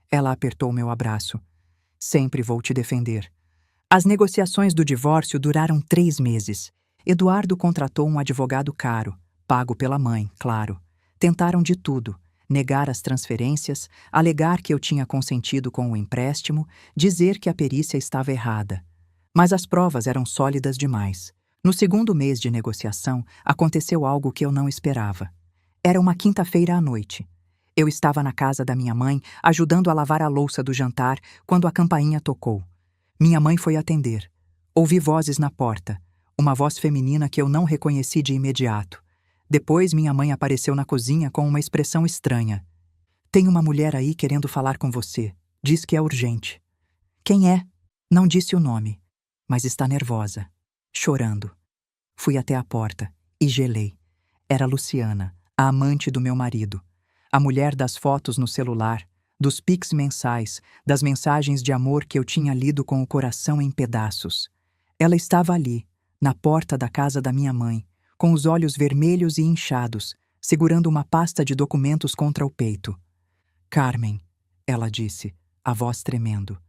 Ela apertou meu abraço. Sempre vou te defender. As negociações do divórcio duraram 3 meses. Eduardo contratou um advogado caro, pago pela mãe, claro. Tentaram de tudo. Negar as transferências, alegar que eu tinha consentido com o empréstimo, dizer que a perícia estava errada. Mas as provas eram sólidas demais. No 2º mês de negociação, aconteceu algo que eu não esperava. Era uma quinta-feira à noite. Eu estava na casa da minha mãe, ajudando a lavar a louça do jantar, quando a campainha tocou. Minha mãe foi atender. Ouvi vozes na porta. Uma voz feminina que eu não reconheci de imediato. Depois, minha mãe apareceu na cozinha com uma expressão estranha. Tem uma mulher aí querendo falar com você. Diz que é urgente. Quem é? Não disse o nome, mas está nervosa. Chorando. Fui até a porta e gelei. Era Luciana, a amante do meu marido. A mulher das fotos no celular, dos pics mensais, das mensagens de amor que eu tinha lido com o coração em pedaços. Ela estava ali, na porta da casa da minha mãe, com os olhos vermelhos e inchados, segurando uma pasta de documentos contra o peito. Carmen, ela disse, a voz tremendo.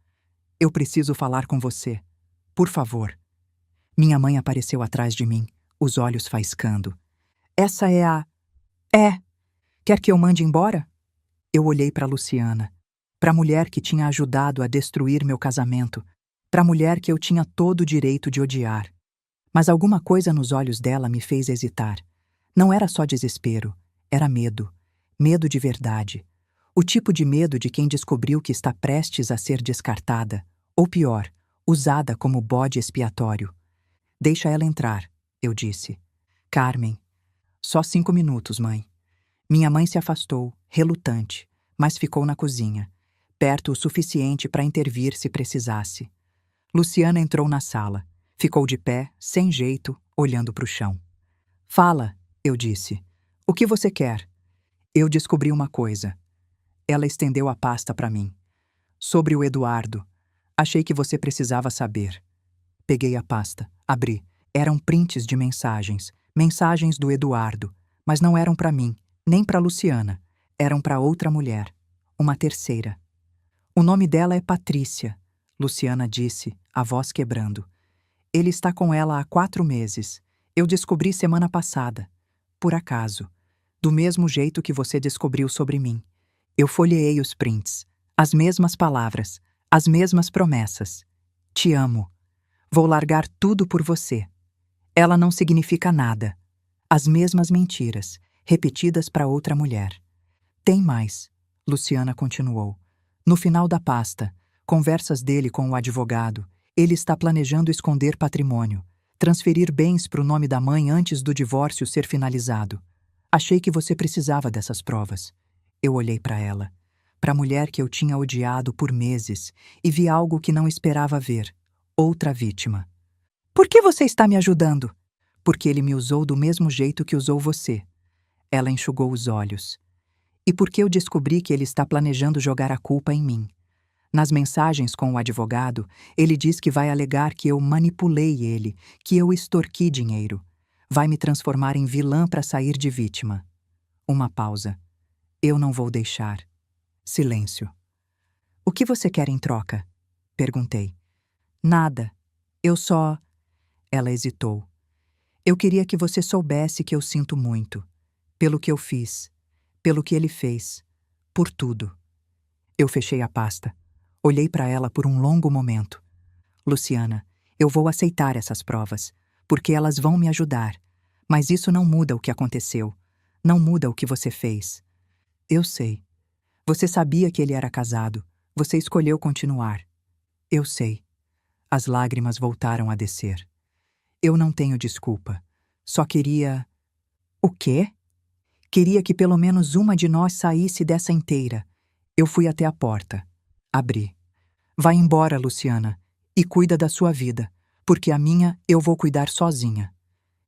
Eu preciso falar com você. Por favor. Minha mãe apareceu atrás de mim, os olhos faiscando. Essa é a... É. Quer que eu mande embora? Eu olhei para Luciana, para a mulher que tinha ajudado a destruir meu casamento, para a mulher que eu tinha todo o direito de odiar. Mas alguma coisa nos olhos dela me fez hesitar. Não era só desespero, era medo. Medo de verdade. O tipo de medo de quem descobriu que está prestes a ser descartada, ou pior, usada como bode expiatório. Deixa ela entrar, eu disse. Carmen. Só 5 minutos, mãe. Minha mãe se afastou, relutante, mas ficou na cozinha, perto o suficiente para intervir se precisasse. Luciana entrou na sala. Ficou de pé, sem jeito, olhando para o chão. Fala, eu disse. O que você quer? Eu descobri uma coisa. Ela estendeu a pasta para mim. Sobre o Eduardo. Achei que você precisava saber. Peguei a pasta, abri. Eram prints de mensagens. Mensagens do Eduardo. Mas não eram para mim, nem para Luciana. Eram para outra mulher. Uma terceira. O nome dela é Patrícia, Luciana disse, a voz quebrando. Ele está com ela há 4 meses. Eu descobri semana passada. Por acaso. Do mesmo jeito que você descobriu sobre mim. Eu folheei os prints. As mesmas palavras. As mesmas promessas. Te amo. Vou largar tudo por você. Ela não significa nada. As mesmas mentiras, repetidas para outra mulher. Tem mais, Luciana continuou. No final da pasta, conversas dele com o advogado, ele está planejando esconder patrimônio, transferir bens para o nome da mãe antes do divórcio ser finalizado. Achei que você precisava dessas provas. Eu olhei para ela, para a mulher que eu tinha odiado por meses, e vi algo que não esperava ver. Outra vítima. Por que você está me ajudando? Porque ele me usou do mesmo jeito que usou você. Ela enxugou os olhos. E porque eu descobri que ele está planejando jogar a culpa em mim. Nas mensagens com o advogado, ele diz que vai alegar que eu manipulei ele, que eu extorqui dinheiro. Vai me transformar em vilã para sair de vítima. Uma pausa. Eu não vou deixar. Silêncio. O que você quer em troca? Perguntei. Nada. Eu só... Ela hesitou. Eu queria que você soubesse que eu sinto muito. Pelo que eu fiz. Pelo que ele fez. Por tudo. Eu fechei a pasta. Olhei para ela por um longo momento. Luciana, eu vou aceitar essas provas, porque elas vão me ajudar. Mas isso não muda o que aconteceu. Não muda o que você fez. Eu sei. Você sabia que ele era casado. Você escolheu continuar. Eu sei. As lágrimas voltaram a descer. Eu não tenho desculpa. Só queria... O quê? Queria que pelo menos uma de nós saísse dessa inteira. Eu fui até a porta. Abri. Vai embora, Luciana, e cuida da sua vida, porque a minha eu vou cuidar sozinha.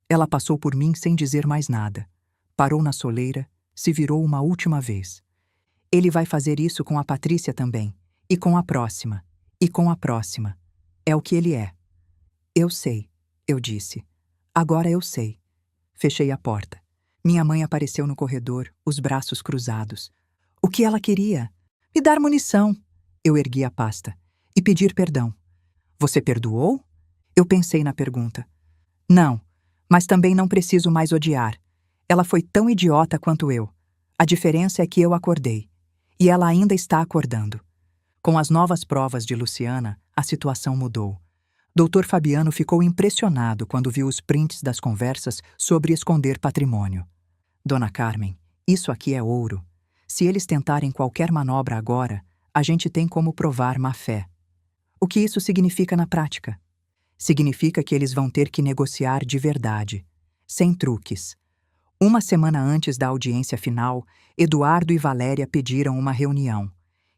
Ela passou por mim sem dizer mais nada. Parou na soleira, se virou uma última vez. Ele vai fazer isso com a Patrícia também, e com a próxima, e com a próxima. É o que ele é. Eu sei, eu disse. Agora eu sei. Fechei a porta. Minha mãe apareceu no corredor, os braços cruzados. O que ela queria? Me dar munição. Eu ergui a pasta. E pedir perdão. Você perdoou? Eu pensei na pergunta. Não, mas também não preciso mais odiar. Ela foi tão idiota quanto eu. A diferença é que eu acordei. E ela ainda está acordando. Com as novas provas de Luciana, a situação mudou. Dr. Fabiano ficou impressionado quando viu os prints das conversas sobre esconder patrimônio. Dona Carmen, isso aqui é ouro. Se eles tentarem qualquer manobra agora, a gente tem como provar má-fé. O que isso significa na prática? Significa que eles vão ter que negociar de verdade, sem truques. Uma semana antes da audiência final, Eduardo e Valéria pediram uma reunião.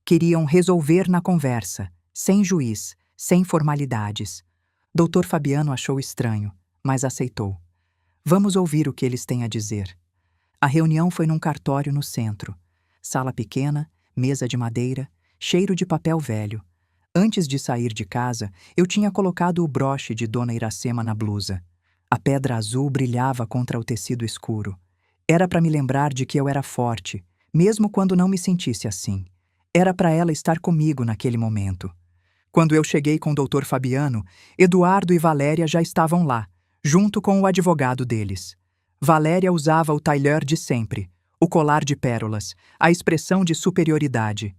Queriam resolver na conversa, sem juiz, sem formalidades. Dr. Fabiano achou estranho, mas aceitou. Vamos ouvir o que eles têm a dizer. A reunião foi num cartório no centro. Sala pequena, mesa de madeira, cheiro de papel velho. Antes de sair de casa, eu tinha colocado o broche de Dona Iracema na blusa. A pedra azul brilhava contra o tecido escuro. Era para me lembrar de que eu era forte, mesmo quando não me sentisse assim. Era para ela estar comigo naquele momento. Quando eu cheguei com o Dr. Fabiano, Eduardo e Valéria já estavam lá, junto com o advogado deles. Valéria usava o tailleur de sempre, o colar de pérolas, a expressão de superioridade.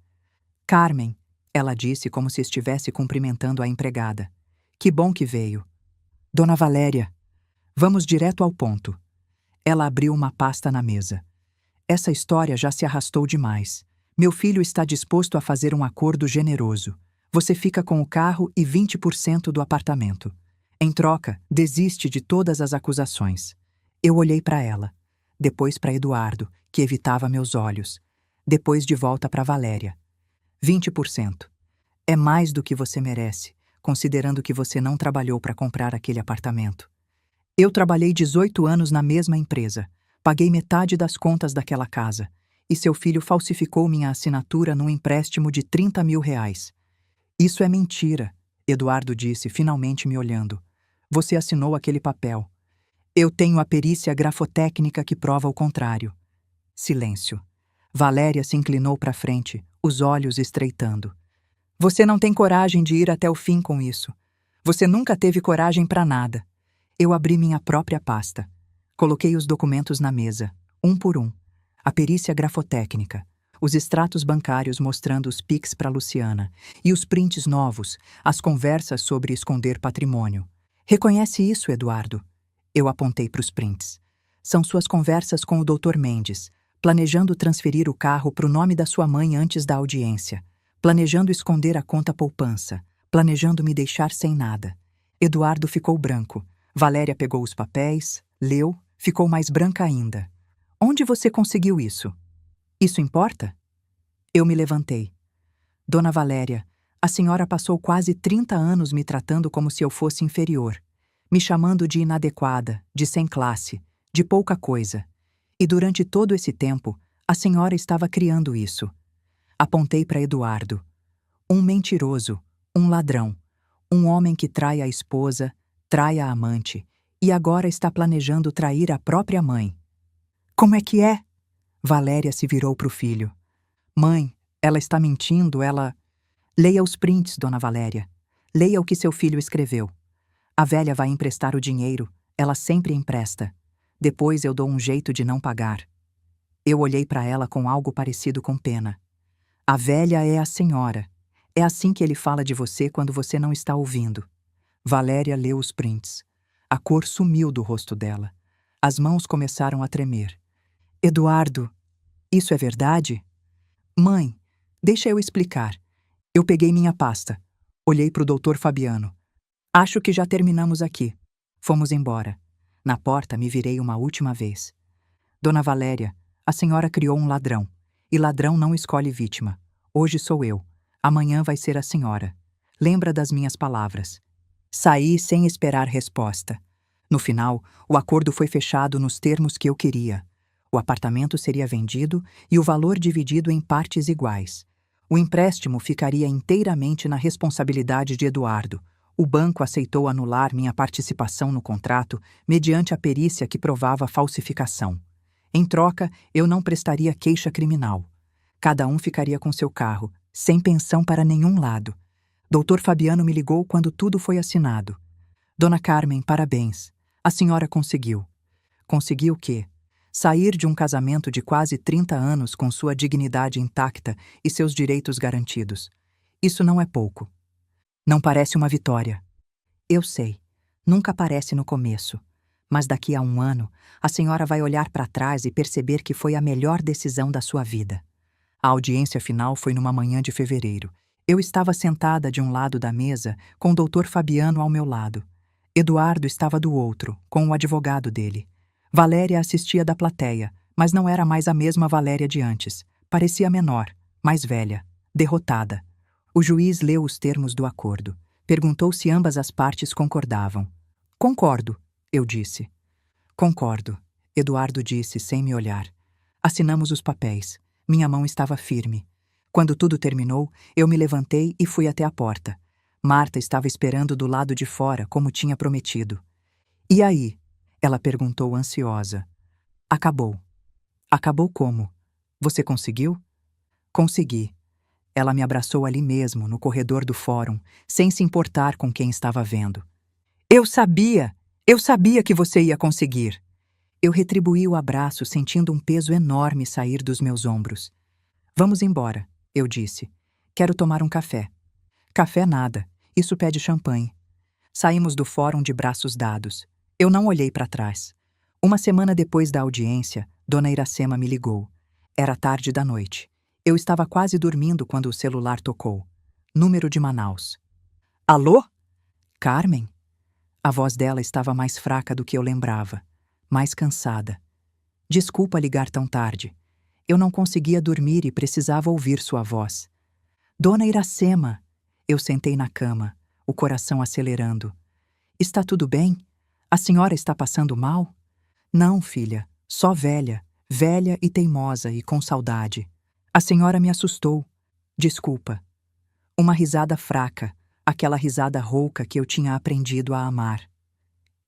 Carmen, ela disse como se estivesse cumprimentando a empregada. Que bom que veio. Dona Valéria, vamos direto ao ponto. Ela abriu uma pasta na mesa. Essa história já se arrastou demais. Meu filho está disposto a fazer um acordo generoso. Você fica com o carro e 20% do apartamento. Em troca, desiste de todas as acusações. Eu olhei para ela, depois para Eduardo, que evitava meus olhos, depois de volta para Valéria. 20%. É mais do que você merece, considerando que você não trabalhou para comprar aquele apartamento. Eu trabalhei 18 anos na mesma empresa, paguei metade das contas daquela casa, e seu filho falsificou minha assinatura num empréstimo de 30 mil reais. Isso é mentira, Eduardo disse, finalmente me olhando. Você assinou aquele papel. Eu tenho a perícia grafotécnica que prova o contrário. Silêncio. Valéria se inclinou para frente, os olhos estreitando. Você não tem coragem de ir até o fim com isso. Você nunca teve coragem para nada. Eu abri minha própria pasta. Coloquei os documentos na mesa, um por um. A perícia grafotécnica, os extratos bancários mostrando os PIX para Luciana e os prints novos, as conversas sobre esconder patrimônio. Reconhece isso, Eduardo? Eu apontei para os prints. São suas conversas com o Dr. Mendes, planejando transferir o carro para o nome da sua mãe antes da audiência, planejando esconder a conta poupança, planejando me deixar sem nada. Eduardo ficou branco. Valéria pegou os papéis, leu, ficou mais branca ainda. Onde você conseguiu isso? Isso importa? Eu me levantei. Dona Valéria, a senhora passou quase 30 anos me tratando como se eu fosse inferior, me chamando de inadequada, de sem classe, de pouca coisa. E durante todo esse tempo, a senhora estava criando isso. Apontei para Eduardo. Um mentiroso, um ladrão, um homem que trai a esposa, trai a amante, e agora está planejando trair a própria mãe. Como é que é? Valéria se virou para o filho. Mãe, ela está mentindo, ela... Leia os prints, Dona Valéria. Leia o que seu filho escreveu. A velha vai emprestar o dinheiro, ela sempre empresta. Depois eu dou um jeito de não pagar. Eu olhei para ela com algo parecido com pena. A velha é a senhora. É assim que ele fala de você quando você não está ouvindo. Valéria leu os prints. A cor sumiu do rosto dela. As mãos começaram a tremer. Eduardo, isso é verdade? Mãe, deixa eu explicar. Eu peguei minha pasta. Olhei para o Dr. Fabiano. Acho que já terminamos aqui. Fomos embora. Na porta me virei uma última vez. Dona Valéria, a senhora criou um ladrão. E ladrão não escolhe vítima. Hoje sou eu. Amanhã vai ser a senhora. Lembra das minhas palavras. Saí sem esperar resposta. No final, o acordo foi fechado nos termos que eu queria. O apartamento seria vendido e o valor dividido em partes iguais. O empréstimo ficaria inteiramente na responsabilidade de Eduardo. O banco aceitou anular minha participação no contrato mediante a perícia que provava a falsificação. Em troca, eu não prestaria queixa criminal. Cada um ficaria com seu carro, sem pensão para nenhum lado. Dr. Fabiano me ligou quando tudo foi assinado. Dona Carmen, parabéns. A senhora conseguiu. Conseguiu o quê? Sair de um casamento de quase 30 anos com sua dignidade intacta e seus direitos garantidos. Isso não é pouco. Não parece uma vitória. Eu sei. Nunca parece no começo. Mas daqui a um ano, a senhora vai olhar para trás e perceber que foi a melhor decisão da sua vida. A audiência final foi numa manhã de fevereiro. Eu estava sentada de um lado da mesa, com o Dr. Fabiano ao meu lado. Eduardo estava do outro, com o advogado dele. Valéria assistia da plateia, mas não era mais a mesma Valéria de antes. Parecia menor, mais velha, derrotada. O juiz leu os termos do acordo. Perguntou se ambas as partes concordavam. Concordo, eu disse. Concordo, Eduardo disse sem me olhar. Assinamos os papéis. Minha mão estava firme. Quando tudo terminou, eu me levantei e fui até a porta. Marta estava esperando do lado de fora, como tinha prometido. E aí? Ela perguntou ansiosa. Acabou. Acabou como? Você conseguiu? Consegui. Ela me abraçou ali mesmo, no corredor do fórum, sem se importar com quem estava vendo. Eu sabia! Eu sabia que você ia conseguir! Eu retribuí o abraço, sentindo um peso enorme sair dos meus ombros. Vamos embora, eu disse. Quero tomar um café. Café nada. Isso pede champanhe. Saímos do fórum de braços dados. Eu não olhei para trás. Uma semana depois da audiência, Dona Iracema me ligou. Era tarde da noite. Eu estava quase dormindo quando o celular tocou. Número de Manaus. Alô? Carmen? A voz dela estava mais fraca do que eu lembrava, mais cansada. Desculpa ligar tão tarde. Eu não conseguia dormir e precisava ouvir sua voz. Dona Iracema! Eu sentei na cama, o coração acelerando. Está tudo bem? A senhora está passando mal? Não, filha, só velha, velha e teimosa e com saudade. A senhora me assustou. Desculpa. Uma risada fraca, aquela risada rouca que eu tinha aprendido a amar.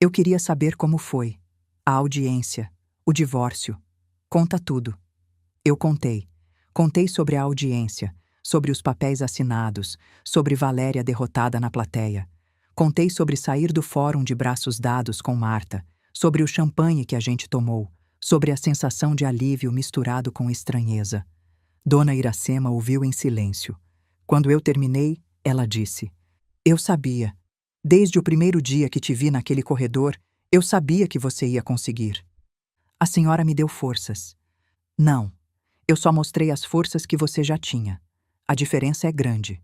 Eu queria saber como foi. A audiência, o divórcio. Conta tudo. Eu contei. Contei sobre a audiência, sobre os papéis assinados, sobre Valéria derrotada na plateia. Contei sobre sair do fórum de braços dados com Marta, sobre o champanhe que a gente tomou, sobre a sensação de alívio misturado com estranheza. Dona Iracema ouviu em silêncio. Quando eu terminei, ela disse: Eu sabia. Desde o primeiro dia que te vi naquele corredor, eu sabia que você ia conseguir. A senhora me deu forças. Não. Eu só mostrei as forças que você já tinha. A diferença é grande.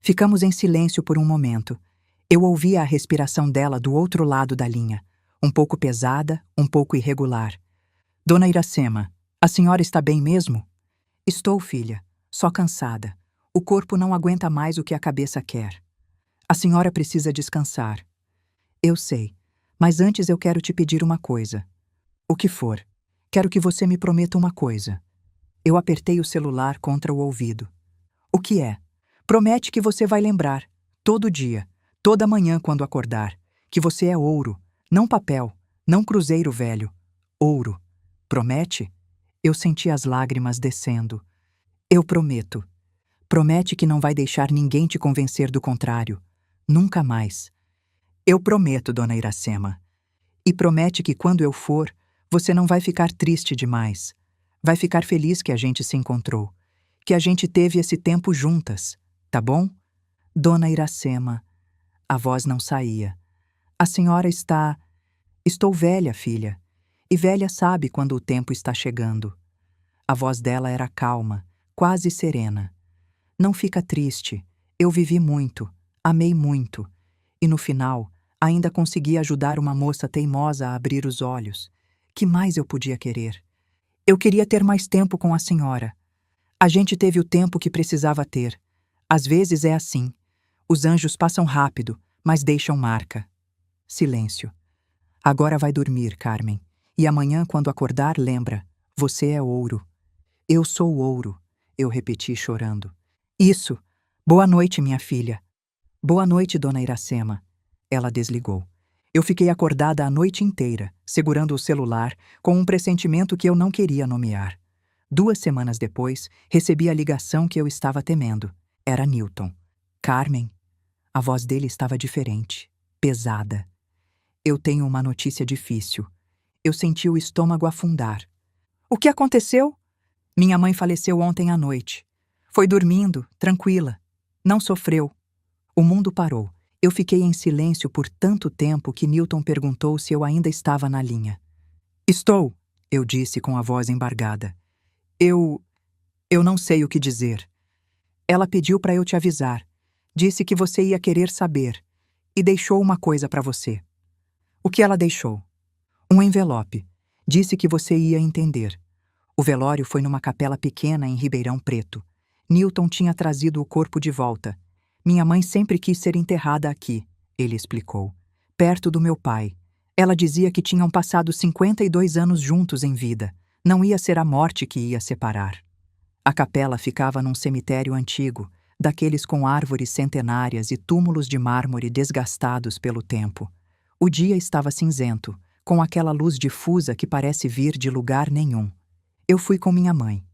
Ficamos em silêncio por um momento. Eu ouvia a respiração dela do outro lado da linha, um pouco pesada, um pouco irregular. Dona Iracema, a senhora está bem mesmo? Estou, filha, só cansada. O corpo não aguenta mais o que a cabeça quer. A senhora precisa descansar. Eu sei, mas antes eu quero te pedir uma coisa. O que for, quero que você me prometa uma coisa. Eu apertei o celular contra o ouvido. O que é? Promete que você vai lembrar, todo dia, toda manhã quando acordar, que você é ouro, não papel, não cruzeiro velho. Ouro. Promete? Eu senti as lágrimas descendo. Eu prometo. Promete que não vai deixar ninguém te convencer do contrário. Nunca mais. Eu prometo, Dona Iracema. E promete que quando eu for, você não vai ficar triste demais. Vai ficar feliz que a gente se encontrou, que a gente teve esse tempo juntas, tá bom? Dona Iracema. A voz não saía. A senhora está... Estou velha, filha. E velha sabe quando o tempo está chegando. A voz dela era calma, quase serena. Não fica triste. Eu vivi muito, amei muito. E no final, ainda consegui ajudar uma moça teimosa a abrir os olhos. Que mais eu podia querer? Eu queria ter mais tempo com a senhora. A gente teve o tempo que precisava ter. Às vezes é assim. Os anjos passam rápido, mas deixam marca. Silêncio. Agora vai dormir, Carmen. E amanhã, quando acordar, lembra. Você é ouro. Eu sou ouro, eu repeti chorando. Isso. Boa noite, minha filha. Boa noite, Dona Iracema. Ela desligou. Eu fiquei acordada a noite inteira, segurando o celular, com um pressentimento que eu não queria nomear. 2 semanas depois, recebi a ligação que eu estava temendo. Era Newton. Carmen. A voz dele estava diferente, pesada. Eu tenho uma notícia difícil. Eu senti o estômago afundar. O que aconteceu? Minha mãe faleceu ontem à noite. Foi dormindo, tranquila. Não sofreu. O mundo parou. Eu fiquei em silêncio por tanto tempo que Newton perguntou se eu ainda estava na linha. Estou, eu disse com a voz embargada. Eu não sei o que dizer. Ela pediu para eu te avisar. Disse que você ia querer saber. E deixou uma coisa para você. O que ela deixou? Um envelope. Disse que você ia entender. O velório foi numa capela pequena em Ribeirão Preto. Newton tinha trazido o corpo de volta. Minha mãe sempre quis ser enterrada aqui, ele explicou. Perto do meu pai. Ela dizia que tinham passado 52 anos juntos em vida. Não ia ser a morte que ia separar. A capela ficava num cemitério antigo, daqueles com árvores centenárias e túmulos de mármore desgastados pelo tempo. O dia estava cinzento, com aquela luz difusa que parece vir de lugar nenhum. Eu fui com minha mãe.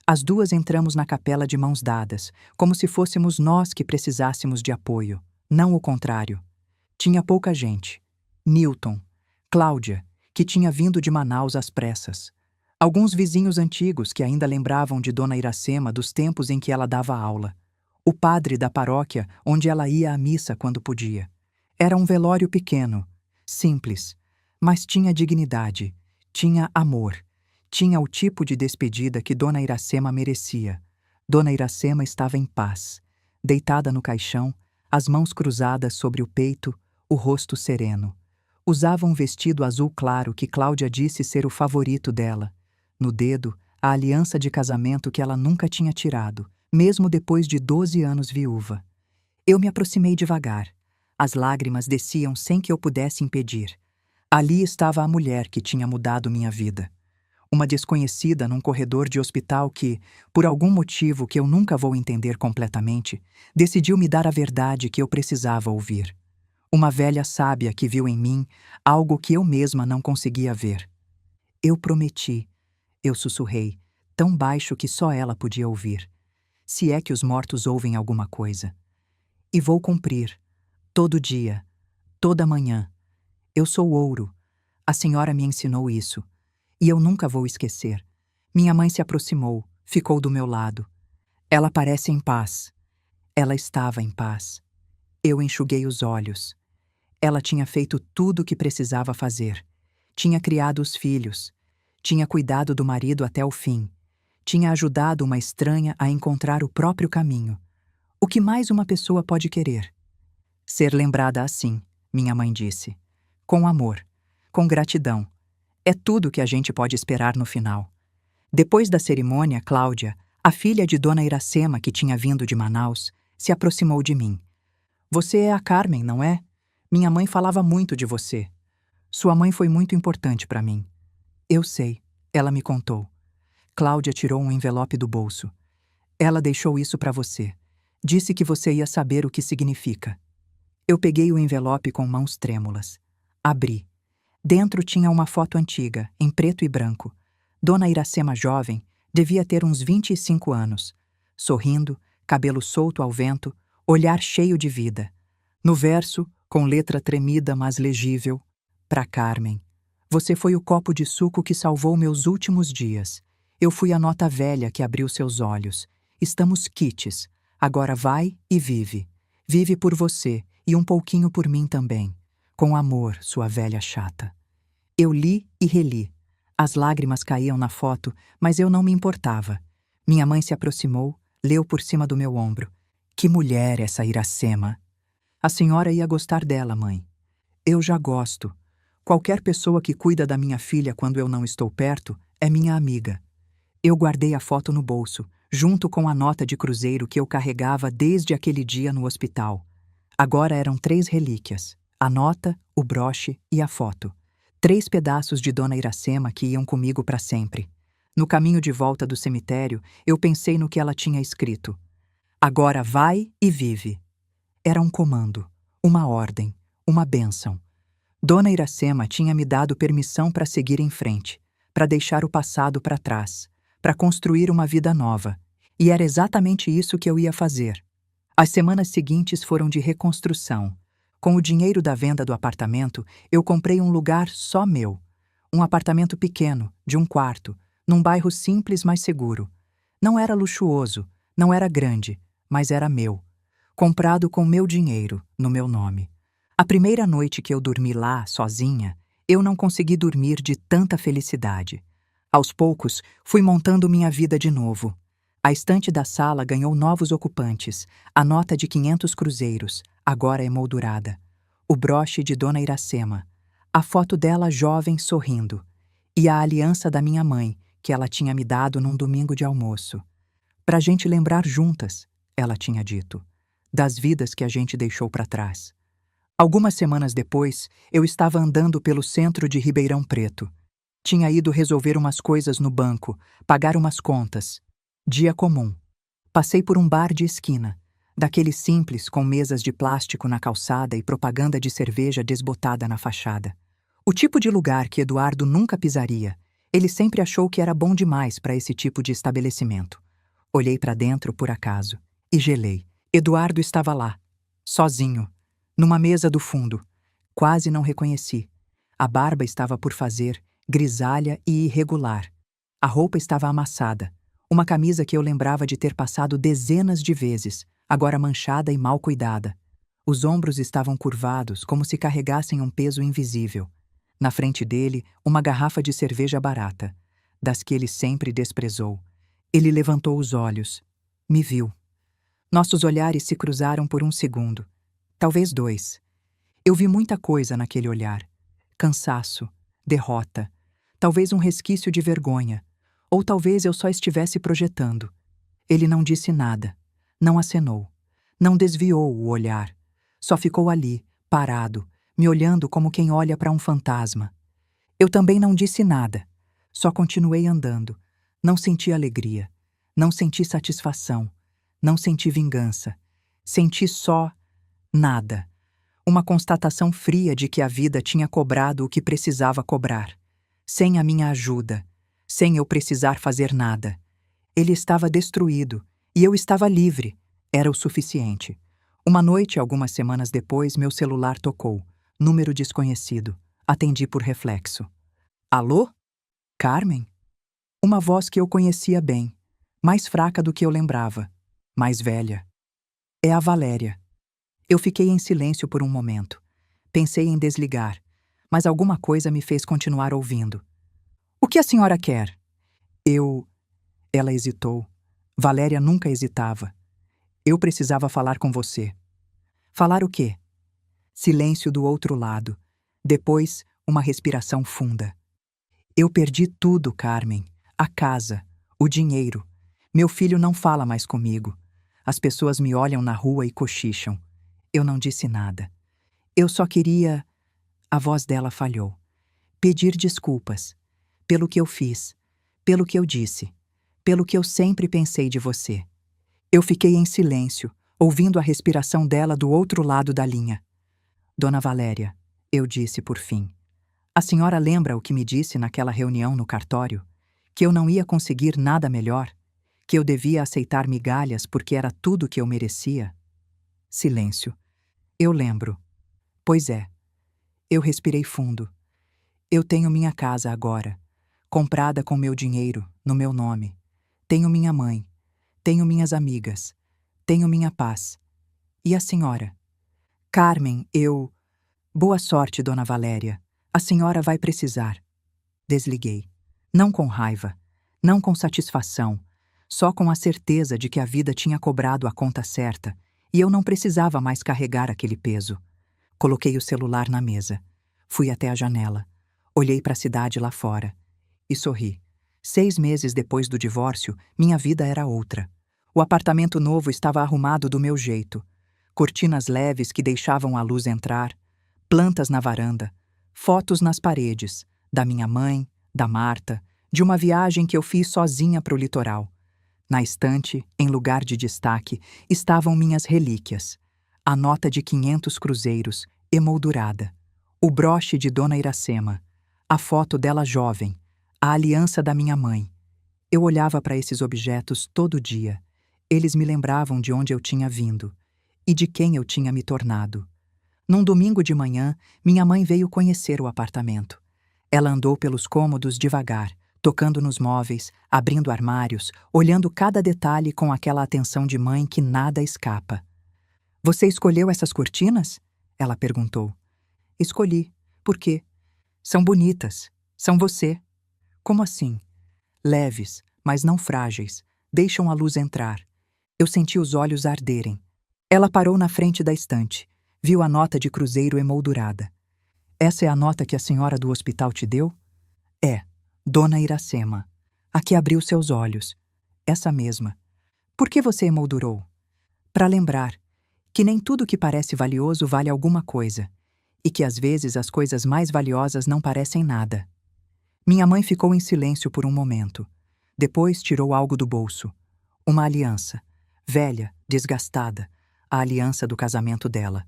As duas entramos na capela de mãos dadas, como se fôssemos nós que precisássemos de apoio, não o contrário. Tinha pouca gente. Newton, Cláudia, que tinha vindo de Manaus às pressas. Alguns vizinhos antigos que ainda lembravam de Dona Iracema dos tempos em que ela dava aula. O padre da paróquia onde ela ia à missa quando podia. Era um velório pequeno, simples, mas tinha dignidade, tinha amor. Tinha o tipo de despedida que Dona Iracema merecia. Dona Iracema estava em paz, deitada no caixão, as mãos cruzadas sobre o peito, o rosto sereno. Usava um vestido azul claro que Cláudia disse ser o favorito dela. No dedo, a aliança de casamento que ela nunca tinha tirado, mesmo depois de 12 anos viúva. Eu me aproximei devagar. As lágrimas desciam sem que eu pudesse impedir. Ali estava a mulher que tinha mudado minha vida. Uma desconhecida num corredor de hospital que, por algum motivo que eu nunca vou entender completamente, decidiu me dar a verdade que eu precisava ouvir. Uma velha sábia que viu em mim algo que eu mesma não conseguia ver. Eu prometi, eu sussurrei, tão baixo que só ela podia ouvir. Se é que os mortos ouvem alguma coisa. E vou cumprir, todo dia, toda manhã. Eu sou ouro. A senhora me ensinou isso. E eu nunca vou esquecer. Minha mãe se aproximou, ficou do meu lado. Ela parece em paz. Ela estava em paz. Eu enxuguei os olhos. Ela tinha feito tudo o que precisava fazer. Tinha criado os filhos. Tinha cuidado do marido até o fim. Tinha ajudado uma estranha a encontrar o próprio caminho. O que mais uma pessoa pode querer? Ser lembrada assim, minha mãe disse. Com amor, com gratidão. É tudo que a gente pode esperar no final. Depois da cerimônia, Cláudia, a filha de Dona Iracema que tinha vindo de Manaus, se aproximou de mim. Você é a Carmen, não é? Minha mãe falava muito de você. Sua mãe foi muito importante para mim. Eu sei, ela me contou. Cláudia tirou um envelope do bolso. Ela deixou isso para você. Disse que você ia saber o que significa. Eu peguei o envelope com mãos trêmulas. Abri. Dentro tinha uma foto antiga, em preto e branco. Dona Iracema jovem, devia ter uns 25 anos. Sorrindo, cabelo solto ao vento, olhar cheio de vida. No verso, com letra tremida mas legível, para Carmen. Você foi o copo de suco que salvou meus últimos dias. Eu fui a nota velha que abriu seus olhos. Estamos quites. Agora vai e vive. Vive por você e um pouquinho por mim também. Com amor, sua velha chata. Eu li e reli. As lágrimas caíam na foto, mas eu não me importava. Minha mãe se aproximou, leu por cima do meu ombro. Que mulher essa Iracema! A senhora ia gostar dela, mãe. Eu já gosto. Qualquer pessoa que cuida da minha filha quando eu não estou perto é minha amiga. Eu guardei a foto no bolso, junto com a nota de cruzeiro que eu carregava desde aquele dia no hospital. Agora eram 3 relíquias: a nota, o broche e a foto. 3 pedaços de Dona Iracema que iam comigo para sempre. No caminho de volta do cemitério, eu pensei no que ela tinha escrito. Agora vai e vive. Era um comando, uma ordem, uma bênção. Dona Iracema tinha me dado permissão para seguir em frente, para deixar o passado para trás, para construir uma vida nova. E era exatamente isso que eu ia fazer. As semanas seguintes foram de reconstrução. Com o dinheiro da venda do apartamento, eu comprei um lugar só meu. Um apartamento pequeno, de 1 quarto, num bairro simples, mas seguro. Não era luxuoso, não era grande, mas era meu. Comprado com meu dinheiro, no meu nome. A primeira noite que eu dormi lá, sozinha, eu não consegui dormir de tanta felicidade. Aos poucos, fui montando minha vida de novo. A estante da sala ganhou novos ocupantes, a nota de 500 cruzeiros, agora emoldurada. O broche de Dona Iracema, a foto dela jovem sorrindo, e a aliança da minha mãe, que ela tinha me dado num domingo de almoço. Pra gente lembrar juntas, ela tinha dito, das vidas que a gente deixou para trás. Algumas semanas depois, eu estava andando pelo centro de Ribeirão Preto. Tinha ido resolver umas coisas no banco, pagar umas contas. Dia comum. Passei por um bar de esquina, daquele simples com mesas de plástico na calçada e propaganda de cerveja desbotada na fachada. O tipo de lugar que Eduardo nunca pisaria. Ele sempre achou que era bom demais para esse tipo de estabelecimento. Olhei para dentro por acaso e gelei. Eduardo estava lá, sozinho, numa mesa do fundo. Quase não reconheci. A barba estava por fazer, grisalha e irregular. A roupa estava amassada. Uma camisa que eu lembrava de ter passado dezenas de vezes, agora manchada e mal cuidada. Os ombros estavam curvados, como se carregassem um peso invisível. Na frente dele, uma garrafa de cerveja barata. das que ele sempre desprezou. Ele levantou os olhos. Me viu. Nossos olhares se cruzaram por um segundo. Talvez 2. Eu vi muita coisa naquele olhar. Cansaço, derrota, talvez um resquício de vergonha, ou talvez eu só estivesse projetando. Ele não disse nada, não acenou, não desviou o olhar. Só ficou ali, parado, me olhando como quem olha para um fantasma. Eu também não disse nada, só continuei andando. Não senti alegria, não senti satisfação, não senti vingança. Senti só nada. Uma constatação fria de que a vida tinha cobrado o que precisava cobrar. Sem a minha ajuda, sem eu precisar fazer nada. Ele estava destruído e eu estava livre. Era o suficiente. Uma noite, algumas semanas depois, meu celular tocou. Número desconhecido. Atendi por reflexo. Alô? Carmen? Uma voz que eu conhecia bem, mais fraca do que eu lembrava, mais velha. É a Valéria. Eu fiquei em silêncio por um momento. Pensei em desligar, mas alguma coisa me fez continuar ouvindo. O que a senhora quer? Ela hesitou. Valéria nunca hesitava. Eu precisava falar com você. Falar o quê? Silêncio do outro lado. Depois, uma respiração funda. Eu perdi tudo, Carmen. A casa, o dinheiro. Meu filho não fala mais comigo. As pessoas me olham na rua e cochicham. Eu não disse nada. Eu só queria... A voz dela falhou. Pedir desculpas. Pelo que eu fiz. Pelo que eu disse. Pelo que eu sempre pensei de você. Eu fiquei em silêncio, ouvindo a respiração dela do outro lado da linha. Dona Valéria, eu disse por fim. A senhora lembra o que me disse naquela reunião no cartório? Que eu não ia conseguir nada melhor? Que eu devia aceitar migalhas porque era tudo que eu merecia? Silêncio. Eu lembro. Pois é. Eu respirei fundo. Eu tenho minha casa agora, comprada com meu dinheiro, no meu nome. Tenho minha mãe. Tenho minhas amigas. Tenho minha paz. E a senhora? Carmen, eu... Boa sorte, Dona Valéria. A senhora vai precisar. Desliguei. Não com raiva, não com satisfação, só com a certeza de que a vida tinha cobrado a conta certa e eu não precisava mais carregar aquele peso. Coloquei o celular na mesa. Fui até a janela. Olhei para a cidade lá fora. E sorri. 6 meses depois do divórcio, minha vida era outra. O apartamento novo estava arrumado do meu jeito. Cortinas leves que deixavam a luz entrar, plantas na varanda, fotos nas paredes, da minha mãe, da Marta, de uma viagem que eu fiz sozinha para o litoral. Na estante, em lugar de destaque, estavam minhas relíquias. A nota de 500 cruzeiros, emoldurada. O broche de Dona Iracema. A foto dela jovem. A aliança da minha mãe. Eu olhava para esses objetos todo dia. Eles me lembravam de onde eu tinha vindo e de quem eu tinha me tornado. Num domingo de manhã, minha mãe veio conhecer o apartamento. Ela andou pelos cômodos devagar, tocando nos móveis, abrindo armários, olhando cada detalhe com aquela atenção de mãe que nada escapa. Você escolheu essas cortinas? Ela perguntou. Escolhi. Por quê? São bonitas. São você. Como assim? Leves, mas não frágeis. Deixam a luz entrar. Eu senti os olhos arderem. Ela parou na frente da estante. Viu a nota de cruzeiro emoldurada. Essa é a nota que a senhora do hospital te deu? É, Dona Iracema. A que abriu seus olhos. Essa mesma. Por que você emoldurou? Para lembrar que nem tudo que parece valioso vale alguma coisa, e que às vezes as coisas mais valiosas não parecem nada. Minha mãe ficou em silêncio por um momento. Depois tirou algo do bolso. Uma aliança. Velha, desgastada. A aliança do casamento dela.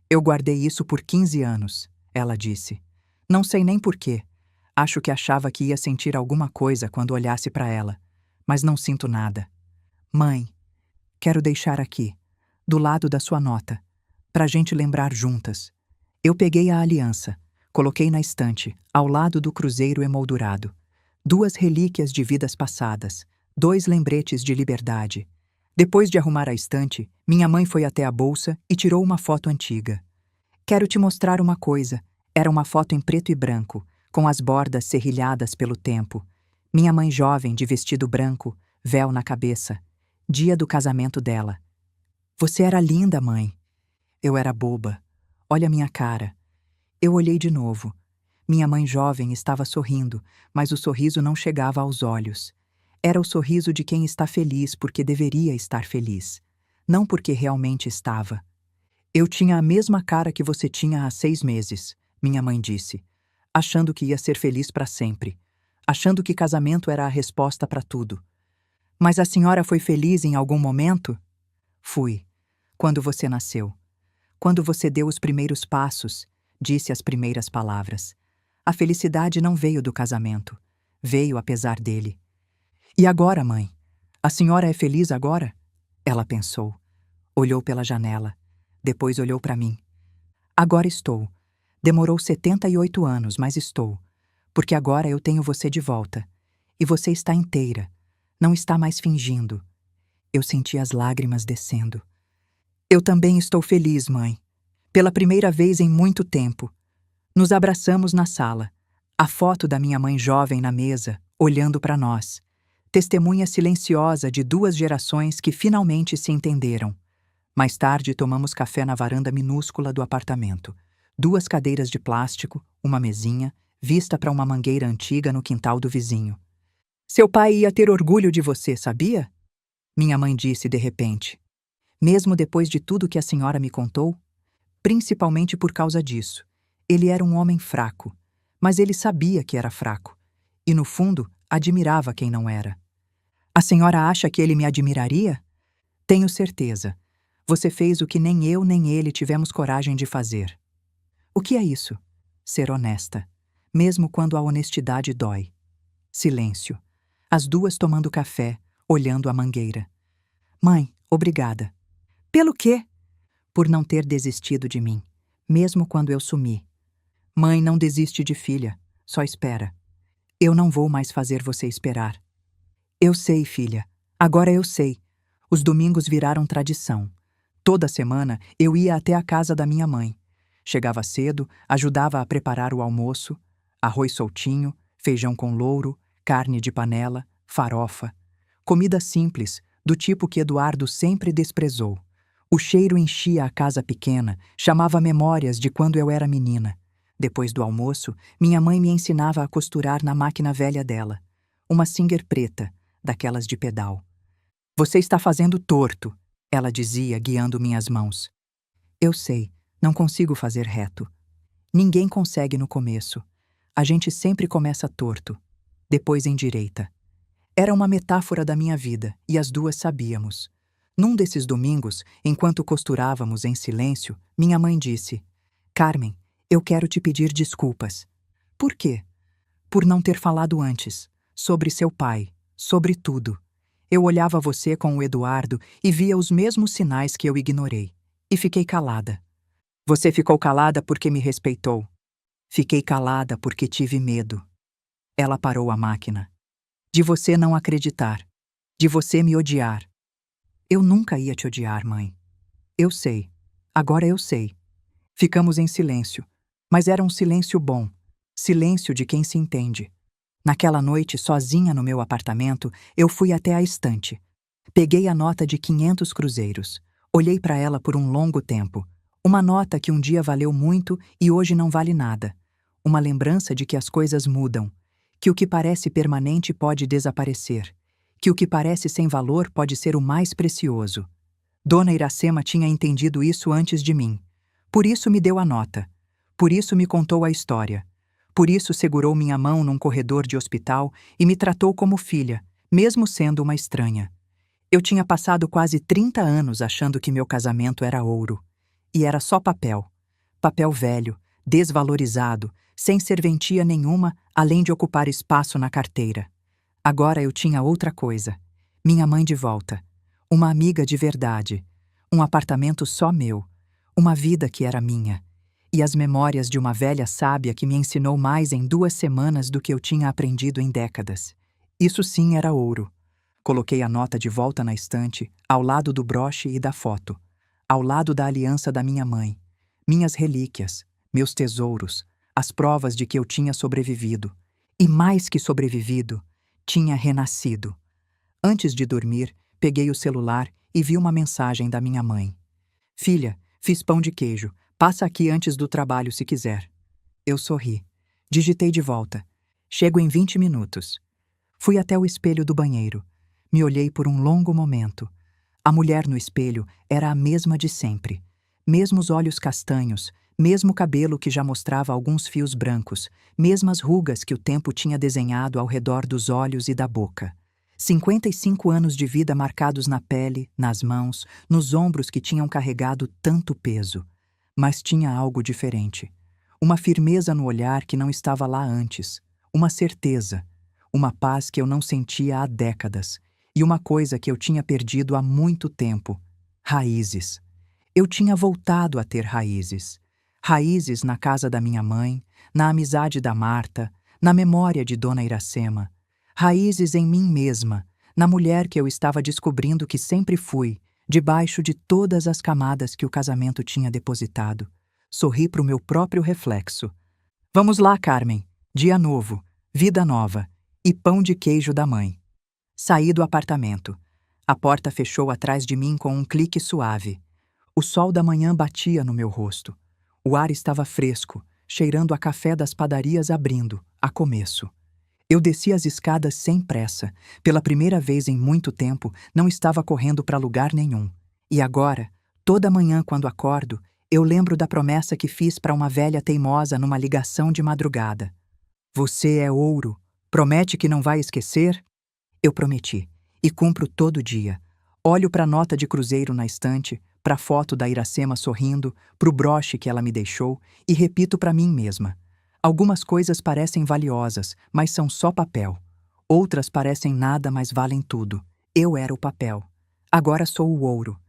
Eu guardei isso por 15 anos, ela disse. Não sei nem por quê. Acho que achava que ia sentir alguma coisa quando olhasse para ela, mas não sinto nada. Mãe, quero deixar aqui, do lado da sua nota, pra gente lembrar juntas. Eu peguei a aliança, coloquei na estante, ao lado do cruzeiro emoldurado. 2 relíquias de vidas passadas, 2 lembretes de liberdade. Depois de arrumar a estante, minha mãe foi até a bolsa e tirou uma foto antiga. Quero te mostrar uma coisa. Era uma foto em preto e branco, com as bordas serrilhadas pelo tempo. Minha mãe jovem de vestido branco, véu na cabeça. Dia do casamento dela. Você era linda, mãe. Eu era boba. Olha minha cara. Eu olhei de novo. Minha mãe jovem estava sorrindo, mas o sorriso não chegava aos olhos. Era o sorriso de quem está feliz porque deveria estar feliz, não porque realmente estava. Eu tinha a mesma cara que você tinha há 6 meses, minha mãe disse, achando que ia ser feliz para sempre, achando que casamento era a resposta para tudo. Mas a senhora foi feliz em algum momento? Fui. Quando você nasceu. Quando você deu os primeiros passos, disse as primeiras palavras. A felicidade não veio do casamento. Veio apesar dele. E agora, mãe? A senhora é feliz agora? Ela pensou. Olhou pela janela. Depois olhou para mim. Agora estou. Demorou 78 anos, mas estou. Porque agora eu tenho você de volta. E você está inteira. Não está mais fingindo. Eu senti as lágrimas descendo. Eu também estou feliz, mãe. Pela primeira vez em muito tempo. Nos abraçamos na sala. A foto da minha mãe jovem na mesa, olhando para nós. Testemunha silenciosa de 2 gerações que finalmente se entenderam. Mais tarde tomamos café na varanda minúscula do apartamento. 2 cadeiras de plástico, uma mesinha, vista para uma mangueira antiga no quintal do vizinho. Seu pai ia ter orgulho de você, sabia? Minha mãe disse de repente. Mesmo depois de tudo que a senhora me contou? Principalmente por causa disso. Ele era um homem fraco, mas ele sabia que era fraco. E, no fundo, admirava quem não era. A senhora acha que ele me admiraria? Tenho certeza. Você fez o que nem eu nem ele tivemos coragem de fazer. O que é isso? Ser honesta. Mesmo quando a honestidade dói. Silêncio. As 2 tomando café, olhando a mangueira. Mãe, obrigada. Pelo quê? Por não ter desistido de mim, mesmo quando eu sumi. Mãe não desiste de filha, só espera. Eu não vou mais fazer você esperar. Eu sei, filha. Agora eu sei. Os domingos viraram tradição. Toda semana eu ia até a casa da minha mãe. Chegava cedo, ajudava a preparar o almoço, arroz soltinho, feijão com louro, carne de panela, farofa. Comida simples, do tipo que Eduardo sempre desprezou. O cheiro enchia a casa pequena, chamava memórias de quando eu era menina. Depois do almoço, minha mãe me ensinava a costurar na máquina velha dela. Uma Singer preta, daquelas de pedal. Você está fazendo torto, ela dizia, guiando minhas mãos. Eu sei, não consigo fazer reto. Ninguém consegue no começo. A gente sempre começa torto, depois endireita. Era uma metáfora da minha vida, e as 2 sabíamos. Num desses domingos, enquanto costurávamos em silêncio, minha mãe disse: Carmen, eu quero te pedir desculpas. Por quê? Por não ter falado antes, sobre seu pai, sobre tudo. Eu olhava você com o Eduardo e via os mesmos sinais que eu ignorei. E fiquei calada. Você ficou calada porque me respeitou. Fiquei calada porque tive medo. Ela parou a máquina. De você não acreditar. De você me odiar. Eu nunca ia te odiar, mãe. Eu sei. Agora eu sei. Ficamos em silêncio. Mas era um silêncio bom. Silêncio de quem se entende. Naquela noite, sozinha no meu apartamento, eu fui até a estante. Peguei a nota de 500 cruzeiros. Olhei para ela por um longo tempo. Uma nota que um dia valeu muito e hoje não vale nada. Uma lembrança de que as coisas mudam. Que o que parece permanente pode desaparecer. Que o que parece sem valor pode ser o mais precioso. Dona Iracema tinha entendido isso antes de mim. Por isso me deu a nota. Por isso me contou a história. Por isso segurou minha mão num corredor de hospital e me tratou como filha, mesmo sendo uma estranha. Eu tinha passado quase 30 anos achando que meu casamento era ouro. E era só papel. Papel velho, desvalorizado, sem serventia nenhuma, além de ocupar espaço na carteira. Agora eu tinha outra coisa. Minha mãe de volta. Uma amiga de verdade. Um apartamento só meu. Uma vida que era minha. E as memórias de uma velha sábia que me ensinou mais em 2 semanas do que eu tinha aprendido em décadas. Isso sim era ouro. Coloquei a nota de volta na estante, ao lado do broche e da foto. Ao lado da aliança da minha mãe. Minhas relíquias, meus tesouros, as provas de que eu tinha sobrevivido. E mais que sobrevivido, Tinha renascido. Antes de dormir, peguei o celular e vi uma mensagem da minha mãe. Filha, fiz pão de queijo. Passa aqui antes do trabalho se quiser. Eu sorri. Digitei de volta. Chego em 20 minutos. Fui até o espelho do banheiro. Me olhei por um longo momento. A mulher no espelho era a mesma de sempre. Mesmos olhos castanhos, mesmo cabelo que já mostrava alguns fios brancos, mesmas rugas que o tempo tinha desenhado ao redor dos olhos e da boca. 55 anos de vida marcados na pele, nas mãos, nos ombros que tinham carregado tanto peso. Mas tinha algo diferente. Uma firmeza no olhar que não estava lá antes. Uma certeza. Uma paz que eu não sentia há décadas. E uma coisa que eu tinha perdido há muito tempo. Raízes. Eu tinha voltado a ter raízes. Raízes na casa da minha mãe, na amizade da Marta, na memória de Dona Iracema. Raízes em mim mesma, na mulher que eu estava descobrindo que sempre fui, debaixo de todas as camadas que o casamento tinha depositado. Sorri para o meu próprio reflexo. Vamos lá, Carmen. Dia novo, vida nova e pão de queijo da mãe. Saí do apartamento. A porta fechou atrás de mim com um clique suave. O sol da manhã batia no meu rosto. O ar estava fresco, cheirando a café das padarias abrindo, a começo. Eu desci as escadas sem pressa. Pela primeira vez em muito tempo, não estava correndo para lugar nenhum. E agora, toda manhã quando acordo, eu lembro da promessa que fiz para uma velha teimosa numa ligação de madrugada. Você é ouro. Promete que não vai esquecer? Eu prometi. E cumpro todo dia. Olho para a nota de cruzeiro na estante, para a foto da Iracema sorrindo, para o broche que ela me deixou e repito para mim mesma. Algumas coisas parecem valiosas, mas são só papel. Outras parecem nada, mas valem tudo. Eu era o papel. Agora sou o ouro.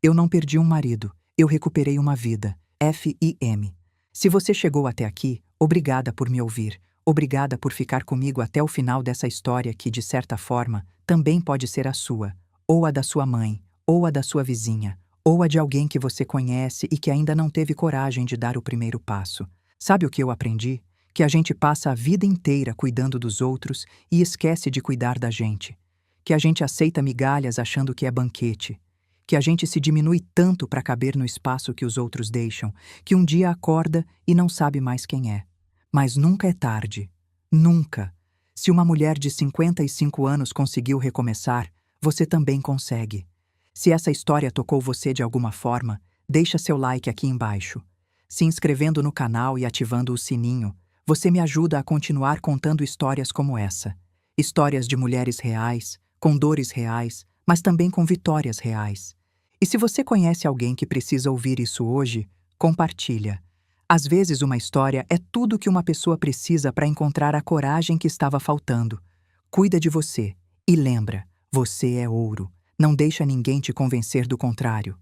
Eu não perdi um marido. Eu recuperei uma vida. FIM. Se você chegou até aqui, obrigada por me ouvir. Obrigada por ficar comigo até o final dessa história que, de certa forma, também pode ser a sua, ou a da sua mãe, ou a da sua vizinha, ou a de alguém que você conhece e que ainda não teve coragem de dar o primeiro passo. Sabe o que eu aprendi? Que a gente passa a vida inteira cuidando dos outros e esquece de cuidar da gente. Que a gente aceita migalhas achando que é banquete. Que a gente se diminui tanto para caber no espaço que os outros deixam, que um dia acorda e não sabe mais quem é. Mas nunca é tarde. Nunca. Se uma mulher de 55 anos conseguiu recomeçar, você também consegue. Se essa história tocou você de alguma forma, deixa seu like aqui embaixo. Se inscrevendo no canal e ativando o sininho, você me ajuda a continuar contando histórias como essa. Histórias de mulheres reais, com dores reais, mas também com vitórias reais. E se você conhece alguém que precisa ouvir isso hoje, compartilha. Às vezes uma história é tudo que uma pessoa precisa para encontrar a coragem que estava faltando. Cuida de você e lembra, você é ouro. Não deixa ninguém te convencer do contrário.